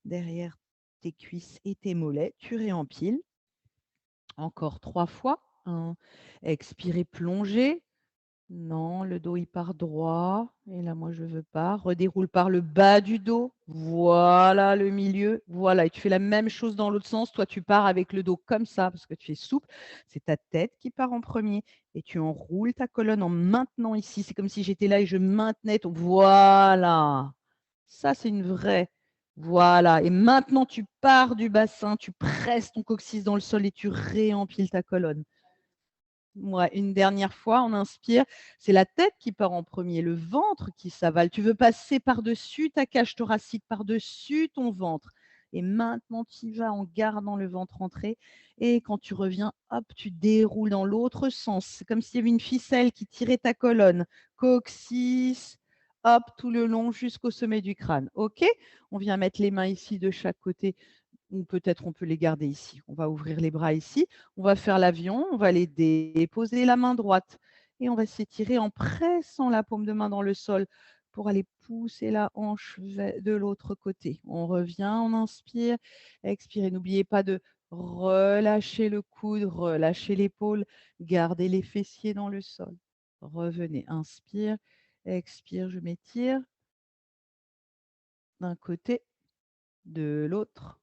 derrière tes cuisses et tes mollets. Tu réempiles. Encore 3 fois. Expirez, plongez. Non, le dos, il part droit. Et là, moi, je ne veux pas. Redéroule par le bas du dos. Voilà, le milieu. Voilà, et tu fais la même chose dans l'autre sens. Toi, tu pars avec le dos comme ça parce que tu es souple. C'est ta tête qui part en premier. Et tu enroules ta colonne en maintenant ici. C'est comme si j'étais là et je maintenais ton... Voilà. Ça, c'est une vraie. Voilà. Et maintenant, tu pars du bassin, tu presses ton coccyx dans le sol et tu réempiles ta colonne. Ouais, une dernière fois, on inspire. C'est la tête qui part en premier, le ventre qui s'avale. Tu veux passer par-dessus ta cage thoracique, par-dessus ton ventre. Et maintenant, tu y vas en gardant le ventre entré. Et quand tu reviens, hop, tu déroules dans l'autre sens. C'est comme s'il y avait une ficelle qui tirait ta colonne. Coccyx, hop, tout le long jusqu'au sommet du crâne. OK? On vient mettre les mains ici de chaque côté ou peut-être on peut les garder ici. On va ouvrir les bras ici, on va faire l'avion, on va les déposer la main droite et on va s'étirer en pressant la paume de main dans le sol pour aller pousser la hanche de l'autre côté. On revient, on inspire, expirez. N'oubliez pas de relâcher le coude, relâcher l'épaule, gardez les fessiers dans le sol. Revenez, inspire, expire, je m'étire d'un côté, de l'autre.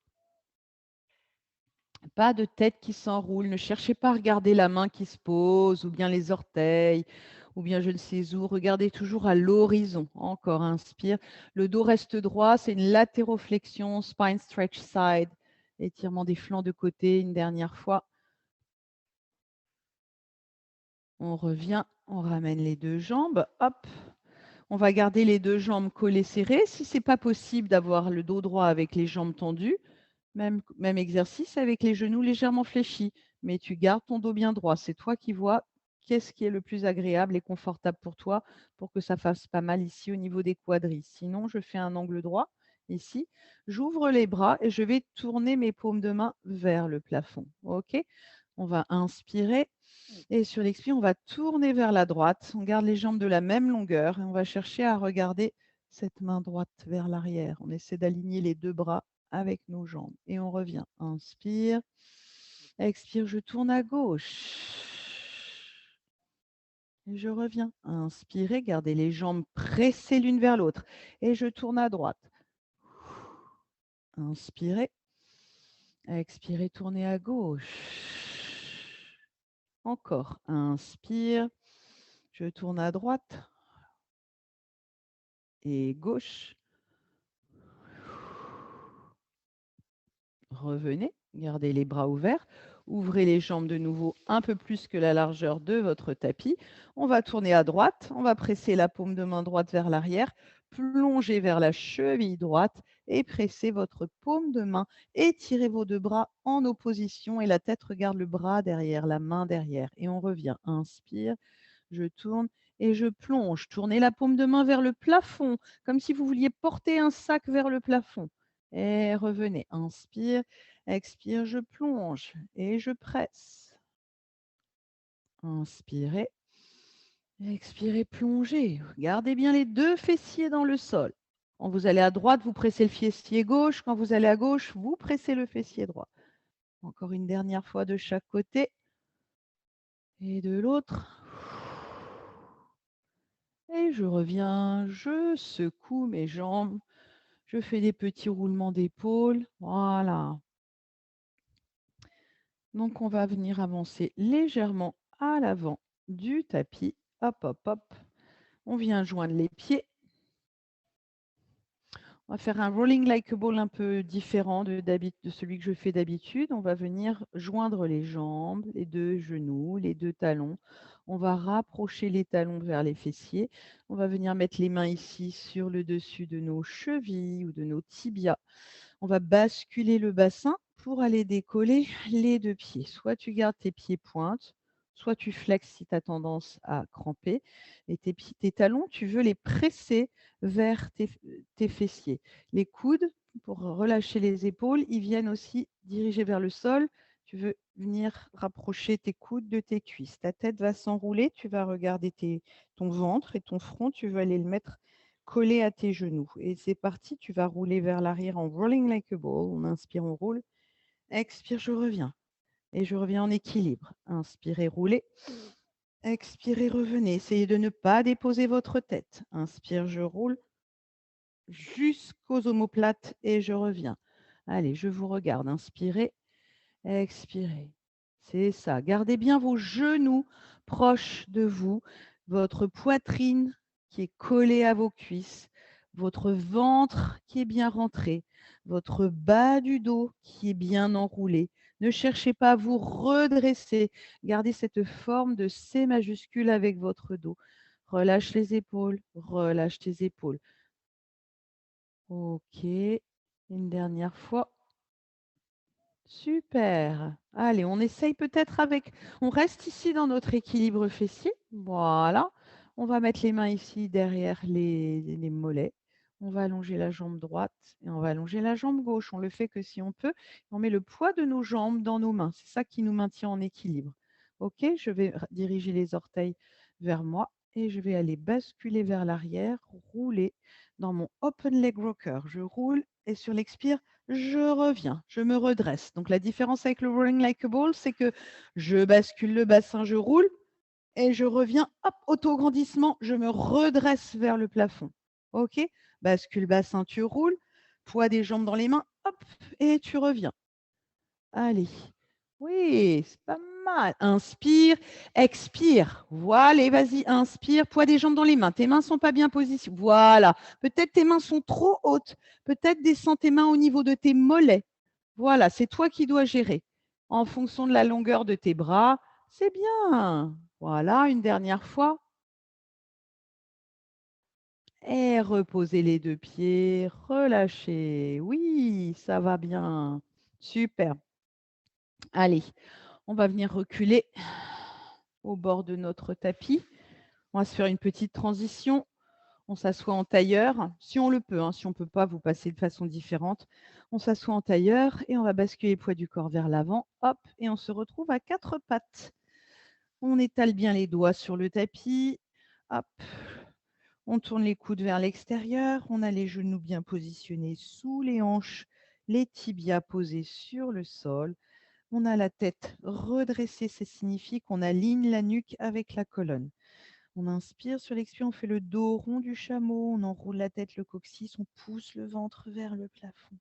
Pas de tête qui s'enroule. Ne cherchez pas à regarder la main qui se pose, ou bien les orteils, ou bien je ne sais où. Regardez toujours à l'horizon. Encore, inspire. Le dos reste droit. C'est une latéroflexion, spine stretch side. Étirement des flancs de côté. Une dernière fois. On revient. On ramène les deux jambes. Hop. On va garder les deux jambes collées serrées. Si ce n'est pas possible d'avoir le dos droit avec les jambes tendues, même exercice avec les genoux légèrement fléchis, mais tu gardes ton dos bien droit. C'est toi qui vois qu'est-ce qui est le plus agréable et confortable pour toi pour que ça fasse pas mal ici au niveau des quadris. Sinon, je fais un angle droit ici. J'ouvre les bras et je vais tourner mes paumes de main vers le plafond. OK? On va inspirer et sur l'expire, on va tourner vers la droite. On garde les jambes de la même longueur et on va chercher à regarder cette main droite vers l'arrière. On essaie d'aligner les deux bras avec nos jambes. Et on revient. Inspire. Expire, je tourne à gauche. Et je reviens. Inspirez, gardez les jambes pressées l'une vers l'autre. Et je tourne à droite. Inspirez. Expirez, tournez à gauche. Encore. Inspire. Je tourne à droite. Et gauche. Revenez, gardez les bras ouverts, ouvrez les jambes de nouveau un peu plus que la largeur de votre tapis. On va tourner à droite, on va presser la paume de main droite vers l'arrière, plongez vers la cheville droite et pressez votre paume de main. Étirez vos deux bras en opposition et la tête regarde le bras derrière, la main derrière. Et on revient. Inspire, je tourne et je plonge. Tournez la paume de main vers le plafond, comme si vous vouliez porter un sac vers le plafond. Et revenez. Inspire, expire, je plonge et je presse. Inspirez. Expirez, plongez. Gardez bien les deux fessiers dans le sol. Quand vous allez à droite, vous pressez le fessier gauche. Quand vous allez à gauche, vous pressez le fessier droit. Encore une dernière fois de chaque côté. Et de l'autre. Et je reviens, je secoue mes jambes. Je fais des petits roulements d'épaule. Voilà. Donc, on va venir avancer légèrement à l'avant du tapis. Hop, hop, hop. On vient joindre les pieds. On va faire un rolling like a ball un peu différent de celui que je fais d'habitude. On va venir joindre les jambes, les deux genoux, les deux talons. On va rapprocher les talons vers les fessiers. On va venir mettre les mains ici sur le dessus de nos chevilles ou de nos tibias. On va basculer le bassin pour aller décoller les deux pieds. Soit tu gardes tes pieds pointes, soit tu flexes si tu as tendance à cramper. Et tes talons, tu veux les presser vers tes fessiers. Les coudes, pour relâcher les épaules, ils viennent aussi diriger vers le sol. Tu veux venir rapprocher tes coudes de tes cuisses. Ta tête va s'enrouler, tu vas regarder ton ventre et ton front, tu veux aller le mettre collé à tes genoux. Et c'est parti, tu vas rouler vers l'arrière en rolling like a ball. On inspire, on roule. Expire, je reviens. Et je reviens en équilibre. Inspirez, roulez. Expirez, revenez. Essayez de ne pas déposer votre tête. Inspire, je roule jusqu'aux omoplates et je reviens. Allez, je vous regarde. Inspirez, expirez. C'est ça. Gardez bien vos genoux proches de vous, votre poitrine qui est collée à vos cuisses, votre ventre qui est bien rentré, votre bas du dos qui est bien enroulé. Ne cherchez pas à vous redresser. Gardez cette forme de C majuscule avec votre dos. Relâche les épaules, relâche tes épaules. Ok, une dernière fois. Super. Allez, on essaye peut-être avec. On reste ici dans notre équilibre fessier. Voilà. On va mettre les mains ici derrière les mollets. On va allonger la jambe droite et on va allonger la jambe gauche. On le fait que si on peut. On met le poids de nos jambes dans nos mains. C'est ça qui nous maintient en équilibre. OK, je vais diriger les orteils vers moi et je vais aller basculer vers l'arrière, rouler dans mon open leg rocker. Je roule et sur l'expire, je reviens, je me redresse. Donc la différence avec le rolling like a ball, c'est que je bascule le bassin, je roule et je reviens, hop, auto-grandissement, je me redresse vers le plafond. OK? Bascule bassin, tu roules, poids des jambes dans les mains, hop, et tu reviens. Allez. Oui, c'est pas mal. Inspire, expire. Voilà, vas-y, inspire. Poids des jambes dans les mains. Tes mains ne sont pas bien positionnées. Voilà. Peut-être tes mains sont trop hautes. Peut-être descends tes mains au niveau de tes mollets. Voilà, c'est toi qui dois gérer. En fonction de la longueur de tes bras, c'est bien. Voilà, une dernière fois. Et reposez les deux pieds. Relâchez. Oui, ça va bien. Super. Allez, on va venir reculer au bord de notre tapis. On va se faire une petite transition. On s'assoit en tailleur, si on le peut. Hein. Si on ne peut pas, vous passez de façon différente. On s'assoit en tailleur et on va basculer le poids du corps vers l'avant. Hop, et on se retrouve à quatre pattes. On étale bien les doigts sur le tapis. Hop. On tourne les coudes vers l'extérieur. On a les genoux bien positionnés sous les hanches, les tibias posés sur le sol. On a la tête redressée, ça signifie qu'on aligne la nuque avec la colonne. On inspire, sur l'expire, on fait le dos rond du chameau, on enroule la tête, le coccyx, on pousse le ventre vers le plafond.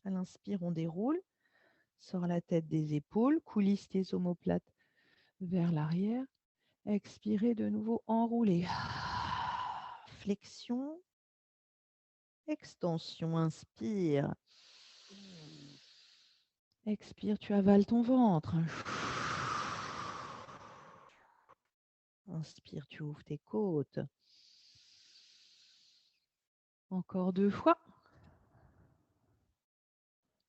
À l'inspire, on déroule, sort la tête des épaules, coulisse des omoplates vers l'arrière. Expirez de nouveau, enrouler. Flexion, extension, inspire. Expire, tu avales ton ventre. Inspire, tu ouvres tes côtes. Encore 2 fois.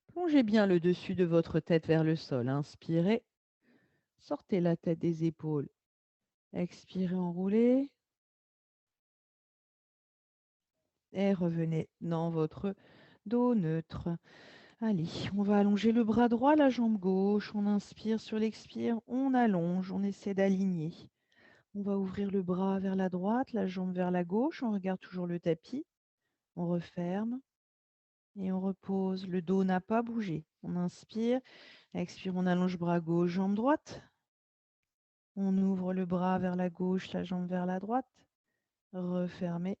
Plongez bien le dessus de votre tête vers le sol. Inspirez. Sortez la tête des épaules. Expirez, enroulez. Et revenez dans votre dos neutre. Allez, on va allonger le bras droit, la jambe gauche. On inspire sur l'expire. On allonge. On essaie d'aligner. On va ouvrir le bras vers la droite, la jambe vers la gauche. On regarde toujours le tapis. On referme. Et on repose. Le dos n'a pas bougé. On inspire. Expire, on allonge bras gauche, jambe droite. On ouvre le bras vers la gauche, la jambe vers la droite. Refermez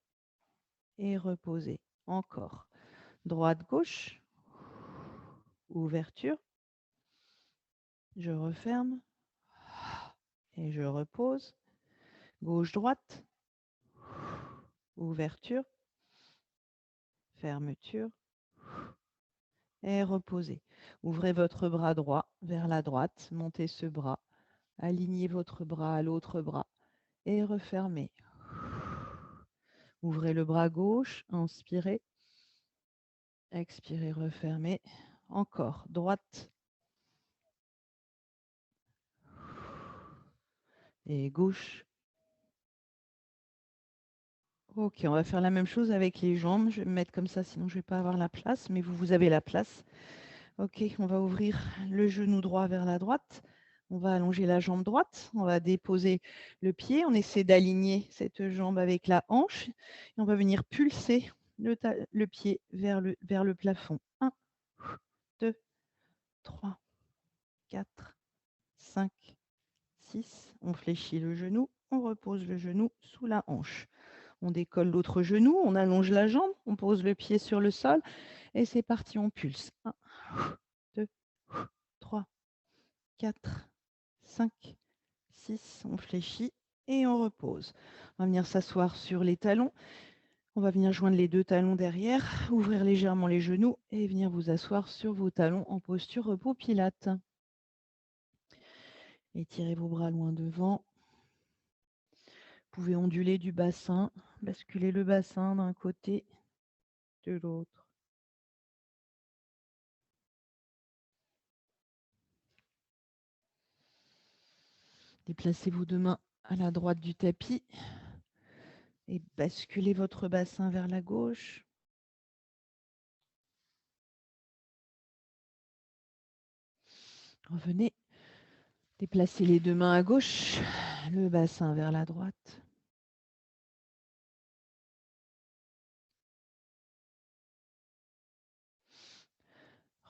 et reposez. Encore. Droite, gauche. Ouverture. Je referme et je repose. Gauche, droite. Ouverture. Fermeture. Et reposez. Ouvrez votre bras droit vers la droite. Montez ce bras. Alignez votre bras à l'autre bras. Et refermez. Ouvrez le bras gauche. Inspirez. Expirez, refermez. Encore. Droite. Et gauche. Ok, on va faire la même chose avec les jambes. Je vais me mettre comme ça, sinon je ne vais pas avoir la place. Mais vous, vous avez la place. Ok, on va ouvrir le genou droit vers la droite. On va allonger la jambe droite. On va déposer le pied. On essaie d'aligner cette jambe avec la hanche. Et on va venir pulser le pied vers le plafond. 1, 2, 3, 4, 5, 6. On fléchit le genou. On repose le genou sous la hanche. On décolle l'autre genou, on allonge la jambe, on pose le pied sur le sol et c'est parti, on pulse. 1, 2, 3, 4, 5, 6. On fléchit et on repose. On va venir s'asseoir sur les talons. On va venir joindre les deux talons derrière, ouvrir légèrement les genoux et venir vous asseoir sur vos talons en posture repos pilate. Étirez vos bras loin devant. Vous pouvez onduler du bassin, basculer le bassin d'un côté, de l'autre. Déplacez vos deux mains à la droite du tapis et basculez votre bassin vers la gauche. Revenez. Déplacez les deux mains à gauche, le bassin vers la droite.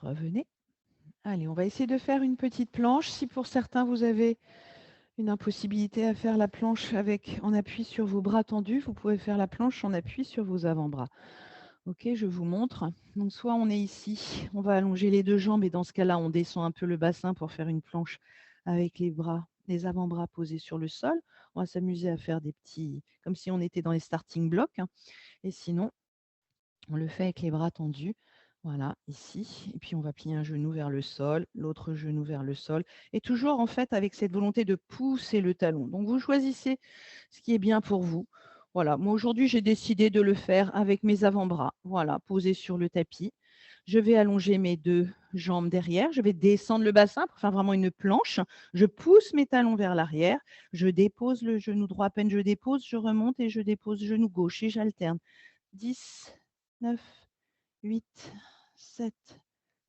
Revenez. Allez, on va essayer de faire une petite planche. Si pour certains, vous avez une impossibilité à faire la planche en appui sur vos bras tendus, vous pouvez faire la planche en appui sur vos avant-bras. Ok, je vous montre. Donc, soit on est ici, on va allonger les deux jambes et dans ce cas-là, on descend un peu le bassin pour faire une planche avec les bras, les avant-bras posés sur le sol. On va s'amuser à faire des petits, comme si on était dans les starting blocks. Et sinon, on le fait avec les bras tendus. Voilà, ici. Et puis, on va plier un genou vers le sol, l'autre genou vers le sol. Et toujours, en fait, avec cette volonté de pousser le talon. Donc, vous choisissez ce qui est bien pour vous. Voilà, moi, aujourd'hui, j'ai décidé de le faire avec mes avant-bras. Voilà, posés sur le tapis. Je vais allonger mes deux jambes derrière. Je vais descendre le bassin pour faire vraiment une planche. Je pousse mes talons vers l'arrière. Je dépose le genou droit. À peine je dépose, je remonte et je dépose le genou gauche et j'alterne. 10, 9, 8, 7,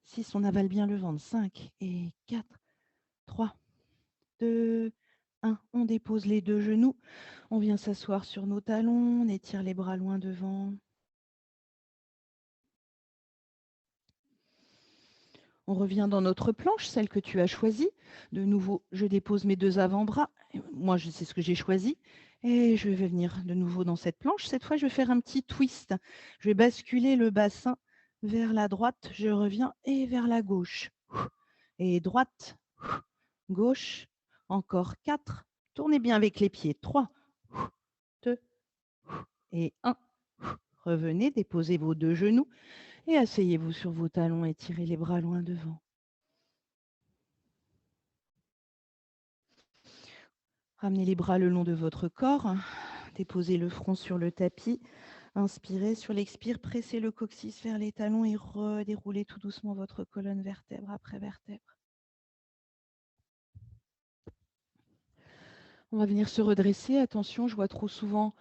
6, on avale bien le ventre. 5 et 4, 3, 2, 1. On dépose les deux genoux. On vient s'asseoir sur nos talons. On étire les bras loin devant. On revient dans notre planche, celle que tu as choisie. De nouveau, je dépose mes deux avant-bras. Moi, je sais ce que j'ai choisi. Et je vais venir de nouveau dans cette planche. Cette fois, je vais faire un petit twist. Je vais basculer le bassin vers la droite. Je reviens et vers la gauche. Et droite, gauche, encore 4. Tournez bien avec les pieds. 3, 2 et 1. Revenez, déposez vos deux genoux et asseyez-vous sur vos talons et tirez les bras loin devant. Ramenez les bras le long de votre corps. Déposez le front sur le tapis. Inspirez. Sur l'expire, pressez le coccyx vers les talons et redéroulez tout doucement votre colonne vertèbre après vertèbre. On va venir se redresser. Attention, je vois trop souvent,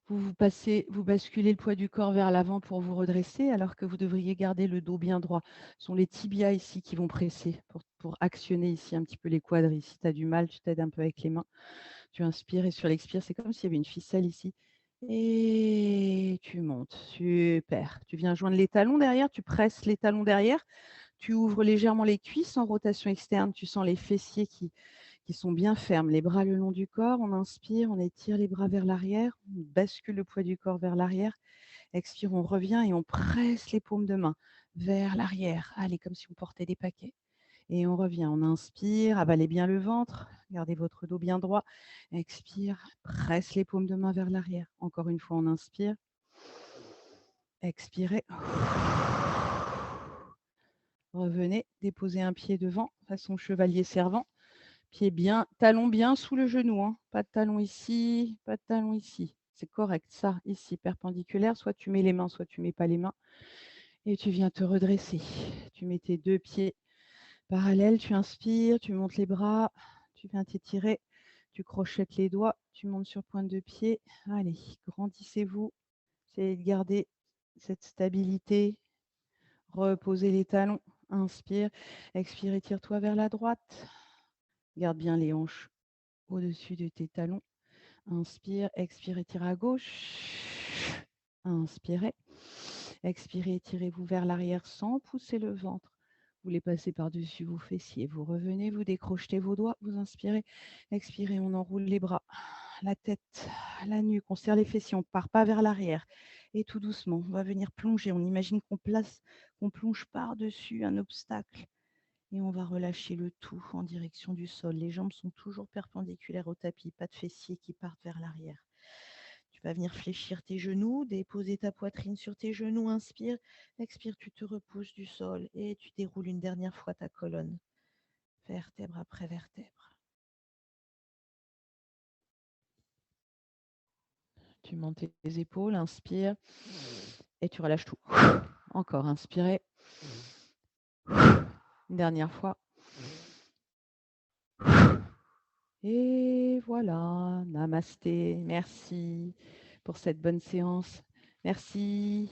vous basculez le poids du corps vers l'avant pour vous redresser, alors que vous devriez garder le dos bien droit. Ce sont les tibias ici qui vont presser pour actionner ici un petit peu les quadris. Si tu as du mal, tu t'aides un peu avec les mains. Tu inspires et sur l'expire, c'est comme s'il y avait une ficelle ici. Et tu montes. Super. Tu viens joindre les talons derrière, tu presses les talons derrière, tu ouvres légèrement les cuisses en rotation externe, tu sens les fessiers qui sont bien fermes. Les bras le long du corps, on inspire, on étire les bras vers l'arrière, on bascule le poids du corps vers l'arrière. Expire, on revient et on presse les paumes de main vers l'arrière. Allez, comme si on portait des paquets. Et on revient, on inspire, avalez bien le ventre, gardez votre dos bien droit. Expire, presse les paumes de main vers l'arrière. Encore une fois, on inspire. Expirez. Revenez, déposez un pied devant, façon chevalier servant. Pied bien, talon bien sous le genou. Hein. Pas de talon ici, pas de talon ici. C'est correct, ça, ici, perpendiculaire. Soit tu mets les mains, soit tu mets pas les mains. Et tu viens te redresser. Tu mets tes deux pieds parallèles, tu inspires, tu montes les bras, tu viens t'étirer, tu crochettes les doigts, tu montes sur pointe de pied. Allez, grandissez-vous. Essayez de garder cette stabilité. Reposez les talons. Inspire, expire, étire-toi vers la droite. Garde bien les hanches au-dessus de tes talons. Inspire, expire, étire à gauche. Inspirez. Expirez, étirez-vous vers l'arrière sans pousser le ventre. Vous les passez par-dessus vos fessiers. Vous revenez, vous décrochetez vos doigts, vous inspirez. Expirez, on enroule les bras, la tête, la nuque, on serre les fessiers, on ne part pas vers l'arrière. Et tout doucement, on va venir plonger. On imagine qu'on plonge par-dessus un obstacle. Et on va relâcher le tout en direction du sol. Les jambes sont toujours perpendiculaires au tapis, pas de fessiers qui partent vers l'arrière. Tu vas venir fléchir tes genoux, déposer ta poitrine sur tes genoux, inspire, expire, tu te repousses du sol et tu déroules une dernière fois ta colonne, vertèbre après vertèbre. Tu montes tes épaules, inspire et tu relâches tout. Encore, inspirez. Une dernière fois. Et voilà, namasté. Merci pour cette bonne séance. Merci.